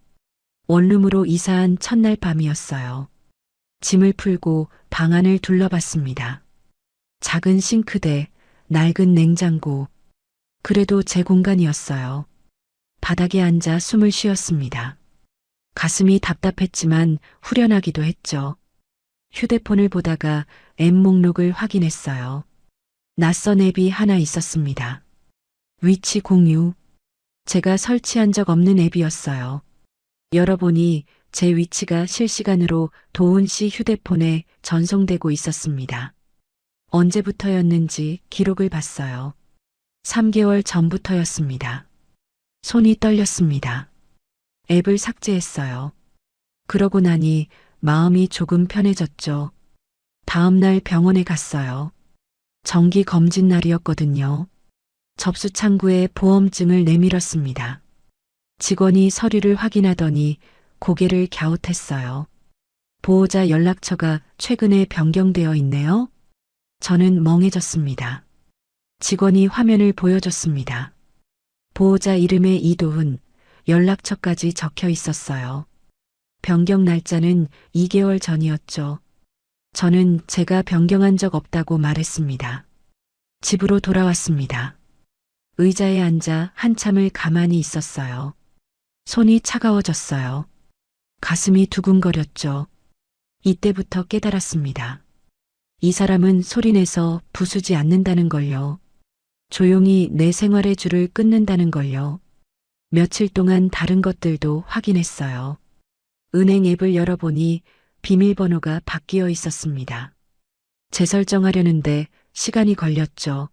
원룸으로 이사한 첫날 밤이었어요. 짐을 풀고 방 안을 둘러봤습니다. 작은 싱크대, 낡은 냉장고. 그래도 제 공간이었어요. 바닥에 앉아 숨을 쉬었습니다. 가슴이 답답했지만 후련하기도 했죠. 휴대폰을 보다가 앱 목록을 확인했어요. 낯선 앱이 하나 있었습니다. 위치 공유. 제가 설치한 적 없는 앱이었어요. 열어보니 제 위치가 실시간으로 도훈 씨 휴대폰에 전송되고 있었습니다. 언제부터였는지 기록을 봤어요. 3개월 전부터였습니다. 손이 떨렸습니다. 앱을 삭제했어요. 그러고 나니 마음이 조금 편해졌죠. 다음 날 병원에 갔어요. 정기 검진 날이었거든요. 접수 창구에 보험증을 내밀었습니다. 직원이 서류를 확인하더니 고개를 갸웃했어요. 보호자 연락처가 최근에 변경되어 있네요. 저는 멍해졌습니다. 직원이 화면을 보여줬습니다. 보호자 이름에 이도훈, 연락처까지 적혀 있었어요. 변경 날짜는 2개월 전이었죠. 저는 제가 변경한 적 없다고 말했습니다. 집으로 돌아왔습니다. 의자에 앉아 한참을 가만히 있었어요. 손이 차가워졌어요. 가슴이 두근거렸죠. 이때부터 깨달았습니다. 이 사람은 소리내서 부수지 않는다는 걸요. 조용히 내 생활의 줄을 끊는다는 걸요. 며칠 동안 다른 것들도 확인했어요. 은행 앱을 열어보니 비밀번호가 바뀌어 있었습니다. 재설정하려는데 시간이 걸렸죠.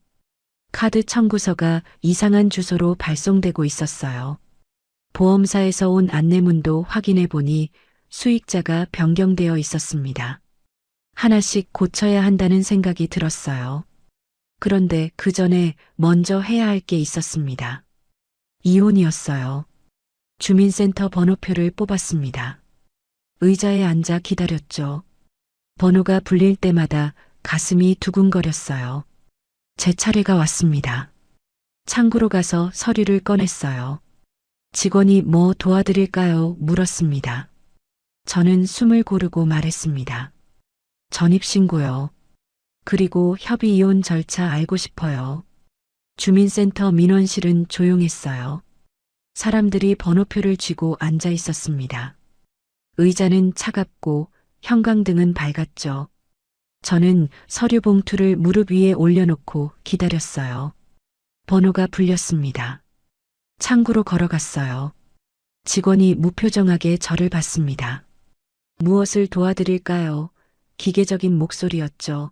카드 청구서가 이상한 주소로 발송되고 있었어요. 보험사에서 온 안내문도 확인해 보니 수익자가 변경되어 있었습니다. 하나씩 고쳐야 한다는 생각이 들었어요. 그런데 그 전에 먼저 해야 할 게 있었습니다. 이혼이었어요. 주민센터 번호표를 뽑았습니다. 의자에 앉아 기다렸죠. 번호가 불릴 때마다 가슴이 두근거렸어요. 제 차례가 왔습니다. 창구로 가서 서류를 꺼냈어요. 직원이 뭐 도와드릴까요? 물었습니다. 저는 숨을 고르고 말했습니다. 전입신고요. 그리고 협의 이혼 절차 알고 싶어요. 주민센터 민원실은 조용했어요. 사람들이 번호표를 쥐고 앉아 있었습니다. 의자는 차갑고 형광등은 밝았죠. 저는 서류 봉투를 무릎 위에 올려놓고 기다렸어요. 번호가 불렸습니다. 창구로 걸어갔어요. 직원이 무표정하게 저를 봤습니다. 무엇을 도와드릴까요? 기계적인 목소리였죠.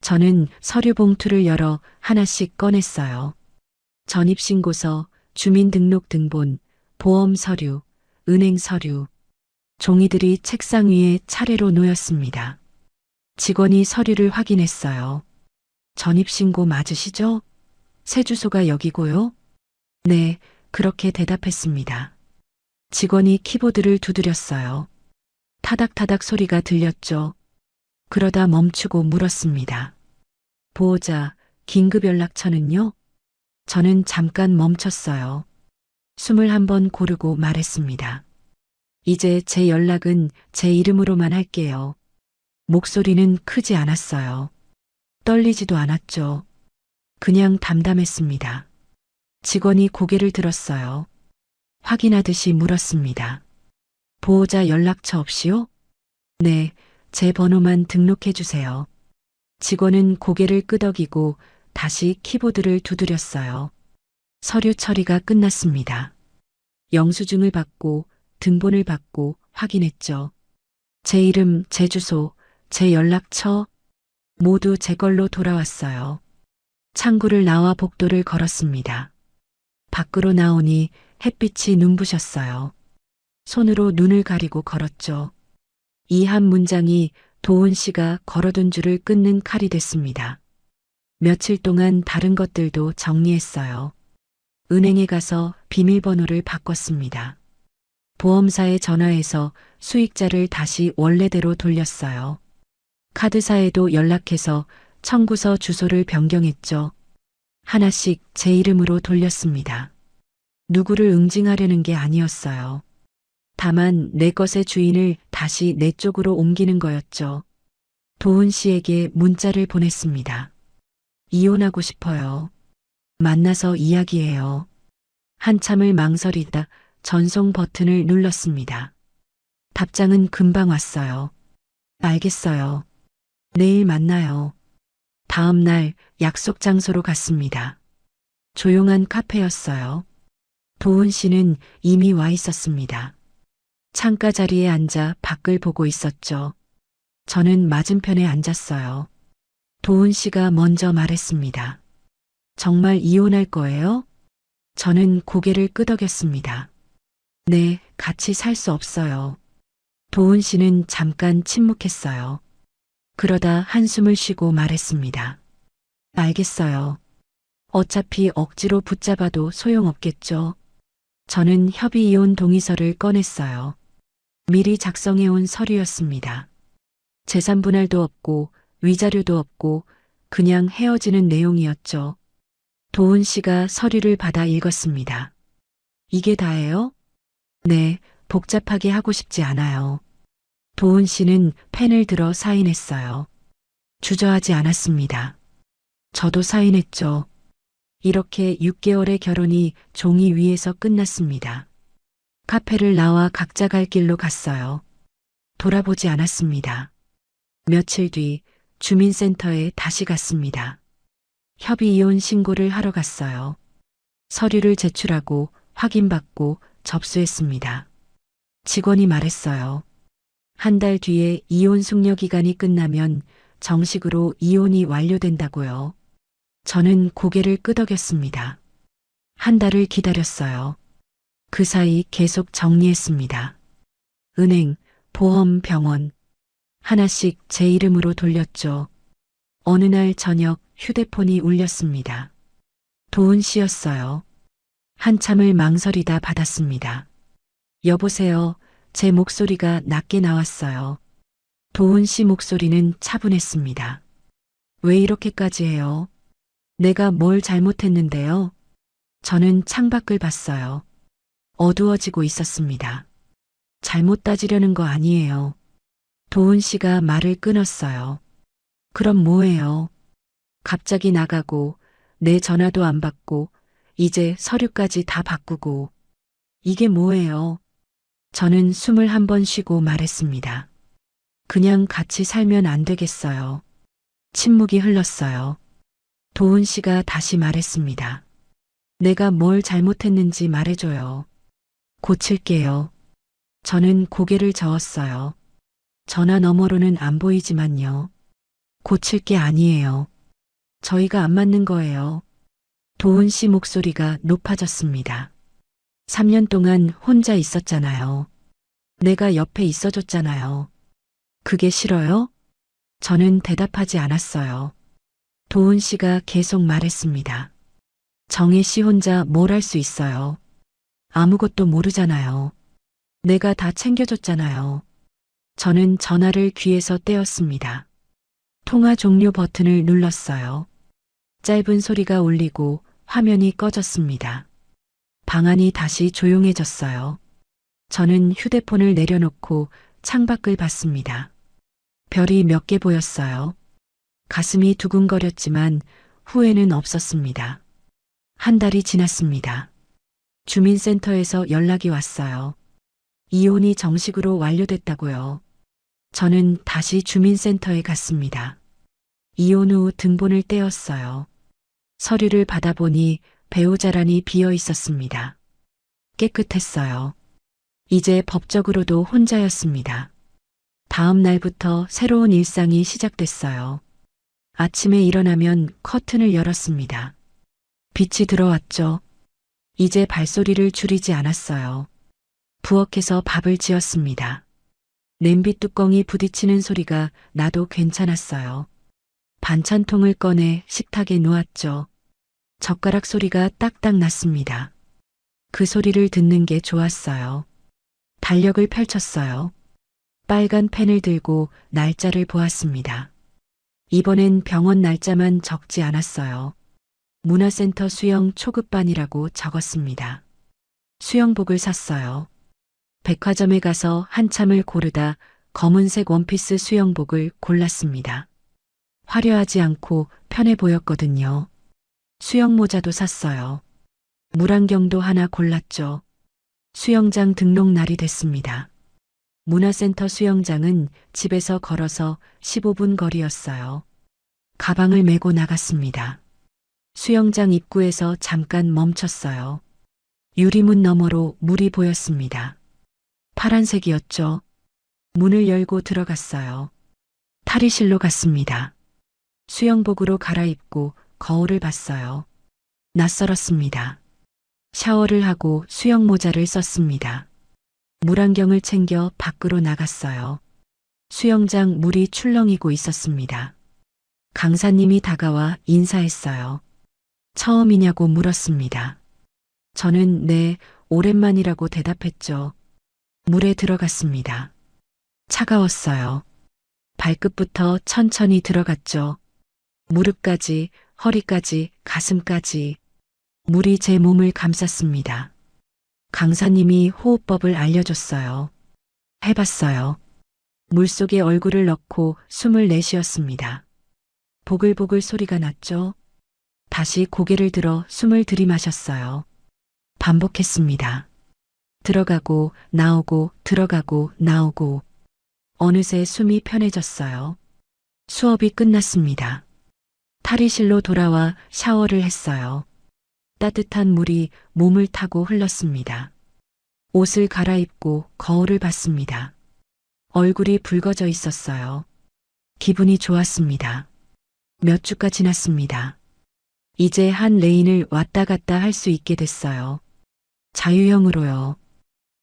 저는 서류 봉투를 열어 하나씩 꺼냈어요. 전입신고서, 주민등록등본, 보험 서류, 은행 서류. 종이들이 책상 위에 차례로 놓였습니다. 직원이 서류를 확인했어요. 전입신고 맞으시죠? 새 주소가 여기고요. 네, 그렇게 대답했습니다. 직원이 키보드를 두드렸어요. 타닥타닥 소리가 들렸죠. 그러다 멈추고 물었습니다. 보호자, 긴급 연락처는요? 저는 잠깐 멈췄어요. 숨을 한번 고르고 말했습니다. 이제 제 연락은 제 이름으로만 할게요. 목소리는 크지 않았어요. 떨리지도 않았죠. 그냥 담담했습니다. 직원이 고개를 들었어요. 확인하듯이 물었습니다. 보호자 연락처 없이요? 네, 제 번호만 등록해 주세요. 직원은 고개를 끄덕이고 다시 키보드를 두드렸어요. 서류 처리가 끝났습니다. 영수증을 받고 등본을 받고 확인했죠. 제 이름, 제 주소, 제 연락처 모두 제 걸로 돌아왔어요. 창구를 나와 복도를 걸었습니다. 밖으로 나오니 햇빛이 눈부셨어요. 손으로 눈을 가리고 걸었죠. 이 한 문장이 도훈 씨가 걸어둔 줄을 끊는 칼이 됐습니다. 며칠 동안 다른 것들도 정리했어요. 은행에 가서 비밀번호를 바꿨습니다. 보험사에 전화해서 수익자를 다시 원래대로 돌렸어요. 카드사에도 연락해서 청구서 주소를 변경했죠. 하나씩 제 이름으로 돌렸습니다. 누구를 응징하려는 게 아니었어요. 다만 내 것의 주인을 다시 내 쪽으로 옮기는 거였죠. 도훈 씨에게 문자를 보냈습니다. 이혼하고 싶어요. 만나서 이야기해요. 한참을 망설이다 전송 버튼을 눌렀습니다. 답장은 금방 왔어요. 알겠어요. 내일 만나요. 다음 날 약속 장소로 갔습니다. 조용한 카페였어요. 도훈 씨는 이미 와 있었습니다. 창가 자리에 앉아 밖을 보고 있었죠. 저는 맞은편에 앉았어요. 도훈 씨가 먼저 말했습니다. 정말 이혼할 거예요? 저는 고개를 끄덕였습니다. 네, 같이 살 수 없어요. 도훈 씨는 잠깐 침묵했어요. 그러다 한숨을 쉬고 말했습니다. 알겠어요. 어차피 억지로 붙잡아도 소용없겠죠. 저는 협의 이혼 동의서를 꺼냈어요. 미리 작성해온 서류였습니다. 재산 분할도 없고 위자료도 없고 그냥 헤어지는 내용이었죠. 도훈 씨가 서류를 받아 읽었습니다. 이게 다예요? 네, 복잡하게 하고 싶지 않아요. 도훈 씨는 펜을 들어 사인했어요. 주저하지 않았습니다. 저도 사인했죠. 이렇게 6개월의 결혼이 종이 위에서 끝났습니다. 카페를 나와 각자 갈 길로 갔어요. 돌아보지 않았습니다. 며칠 뒤 주민센터에 다시 갔습니다. 협의 이혼 신고를 하러 갔어요. 서류를 제출하고 확인받고 접수했습니다. 직원이 말했어요. 한 달 뒤에 이혼 숙려 기간이 끝나면 정식으로 이혼이 완료된다고요. 저는 고개를 끄덕였습니다. 한 달을 기다렸어요. 그 사이 계속 정리했습니다. 은행, 보험, 병원. 하나씩 제 이름으로 돌렸죠. 어느 날 저녁 휴대폰이 울렸습니다. 도훈 씨였어요. 한참을 망설이다 받았습니다. 여보세요. 제 목소리가 낮게 나왔어요. 도훈 씨 목소리는 차분했습니다. 왜 이렇게까지 해요? 내가 뭘 잘못했는데요? 저는 창밖을 봤어요. 어두워지고 있었습니다. 잘못 따지려는 거 아니에요. 도훈 씨가 말을 끊었어요. 그럼 뭐예요? 갑자기 나가고 내 전화도 안 받고 이제 서류까지 다 바꾸고 이게 뭐예요? 저는 숨을 한 번 쉬고 말했습니다. 그냥 같이 살면 안 되겠어요. 침묵이 흘렀어요. 도훈 씨가 다시 말했습니다. 내가 뭘 잘못했는지 말해줘요. 고칠게요. 저는 고개를 저었어요. 전화 너머로는 안 보이지만요. 고칠 게 아니에요. 저희가 안 맞는 거예요. 도훈 씨 목소리가 높아졌습니다. 3년 동안 혼자 있었잖아요. 내가 옆에 있어줬잖아요. 그게 싫어요? 저는 대답하지 않았어요. 도훈 씨가 계속 말했습니다. 정혜 씨 혼자 뭘 할 수 있어요. 아무것도 모르잖아요. 내가 다 챙겨줬잖아요. 저는 전화를 귀에서 떼었습니다. 통화 종료 버튼을 눌렀어요. 짧은 소리가 울리고 화면이 꺼졌습니다. 방안이 다시 조용해졌어요. 저는 휴대폰을 내려놓고 창밖을 봤습니다. 별이 몇 개 보였어요. 가슴이 두근거렸지만 후회는 없었습니다. 한 달이 지났습니다. 주민센터에서 연락이 왔어요. 이혼이 정식으로 완료됐다고요. 저는 다시 주민센터에 갔습니다. 이혼 후 등본을 떼었어요. 서류를 받아보니 배우자란이 비어 있었습니다. 깨끗했어요. 이제 법적으로도 혼자였습니다. 다음 날부터 새로운 일상이 시작됐어요. 아침에 일어나면 커튼을 열었습니다. 빛이 들어왔죠. 이제 발소리를 줄이지 않았어요. 부엌에서 밥을 지었습니다. 냄비 뚜껑이 부딪히는 소리가 나도 괜찮았어요. 반찬통을 꺼내 식탁에 놓았죠. 젓가락 소리가 딱딱 났습니다. 그 소리를 듣는 게 좋았어요. 달력을 펼쳤어요. 빨간 펜을 들고 날짜를 보았습니다. 이번엔 병원 날짜만 적지 않았어요. 문화센터 수영 초급반이라고 적었습니다. 수영복을 샀어요. 백화점에 가서 한참을 고르다 검은색 원피스 수영복을 골랐습니다. 화려하지 않고 편해 보였거든요. 수영 모자도 샀어요. 물안경도 하나 골랐죠. 수영장 등록 날이 됐습니다. 문화센터 수영장은 집에서 걸어서 15분 거리였어요. 가방을 메고 나갔습니다. 수영장 입구에서 잠깐 멈췄어요. 유리문 너머로 물이 보였습니다. 파란색이었죠. 문을 열고 들어갔어요. 탈의실로 갔습니다. 수영복으로 갈아입고 거울을 봤어요. 낯설었습니다. 샤워를 하고 수영 모자를 썼습니다. 물안경을 챙겨 밖으로 나갔어요. 수영장 물이 출렁이고 있었습니다. 강사님이 다가와 인사했어요. 처음이냐고 물었습니다. 저는 네, 오랜만이라고 대답했죠. 물에 들어갔습니다. 차가웠어요. 발끝부터 천천히 들어갔죠. 무릎까지, 허리까지, 가슴까지. 물이 제 몸을 감쌌습니다. 강사님이 호흡법을 알려줬어요. 해봤어요. 물속에 얼굴을 넣고 숨을 내쉬었습니다. 보글보글 소리가 났죠. 다시 고개를 들어 숨을 들이마셨어요. 반복했습니다. 들어가고 나오고 들어가고 나오고. 어느새 숨이 편해졌어요. 수업이 끝났습니다. 탈의실로 돌아와 샤워를 했어요. 따뜻한 물이 몸을 타고 흘렀습니다. 옷을 갈아입고 거울을 봤습니다. 얼굴이 붉어져 있었어요. 기분이 좋았습니다. 몇 주가 지났습니다. 이제 한 레인을 왔다 갔다 할 수 있게 됐어요. 자유형으로요.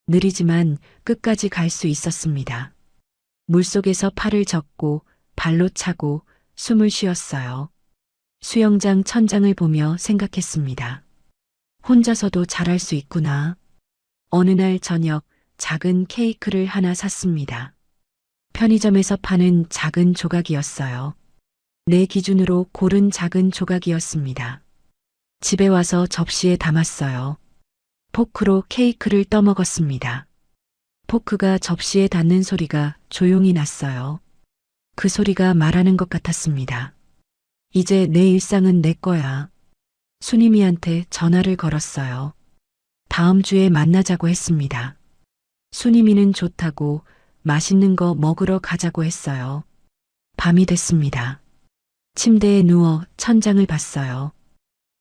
느리지만 끝까지 갈 수 있었습니다. 물속에서 팔을 젓고 발로 차고 숨을 쉬었어요. 수영장 천장을 보며 생각했습니다. 혼자서도 잘할 수 있구나. 어느 날 저녁 작은 케이크를 하나 샀습니다. 편의점에서 파는 작은 조각이었어요. 내 기준으로 고른 작은 조각이었습니다. 집에 와서 접시에 담았어요. 포크로 케이크를 떠먹었습니다. 포크가 접시에 닿는 소리가 조용히 났어요. 그 소리가 말하는 것 같았습니다. 이제 내 일상은 내 거야. 순이미한테 전화를 걸었어요. 다음 주에 만나자고 했습니다. 순이미는 좋다고 맛있는 거 먹으러 가자고 했어요. 밤이 됐습니다. 침대에 누워 천장을 봤어요.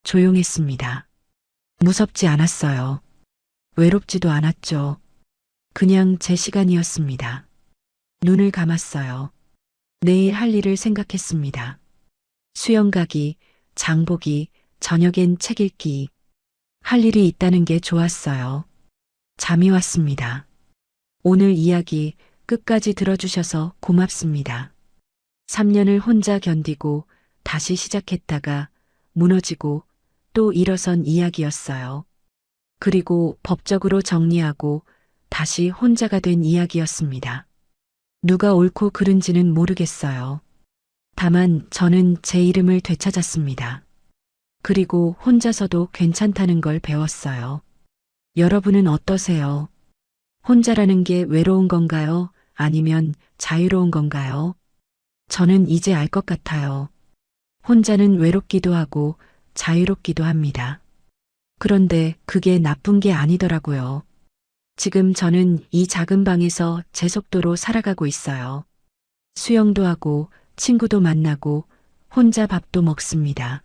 조용했습니다. 무섭지 않았어요. 외롭지도 않았죠. 그냥 제 시간이었습니다. 눈을 감았어요. 내일 할 일을 생각했습니다. 수영 가기, 장보기, 저녁엔 책 읽기. 할 일이 있다는 게 좋았어요. 잠이 왔습니다. 오늘 이야기 끝까지 들어주셔서 고맙습니다. 3년을 혼자 견디고 다시 시작했다가 무너지고 또 일어선 이야기였어요. 그리고 법적으로 정리하고 다시 혼자가 된 이야기였습니다. 누가 옳고 그른지는 모르겠어요. 다만 저는 제 이름을 되찾았습니다. 그리고 혼자서도 괜찮다는 걸 배웠어요. 여러분은 어떠세요? 혼자라는 게 외로운 건가요? 아니면 자유로운 건가요? 저는 이제 알 것 같아요. 혼자는 외롭기도 하고 자유롭기도 합니다. 그런데 그게 나쁜 게 아니더라고요. 지금 저는 이 작은 방에서 제 속도로 살아가고 있어요. 수영도 하고 친구도 만나고 혼자 밥도 먹습니다.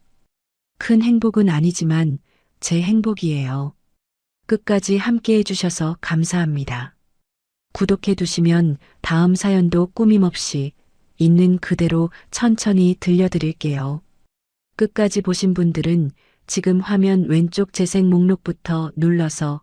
큰 행복은 아니지만 제 행복이에요. 끝까지 함께 해주셔서 감사합니다. 구독해 두시면 다음 사연도 꾸밈없이 있는 그대로 천천히 들려드릴게요. 끝까지 보신 분들은 지금 화면 왼쪽 재생 목록부터 눌러서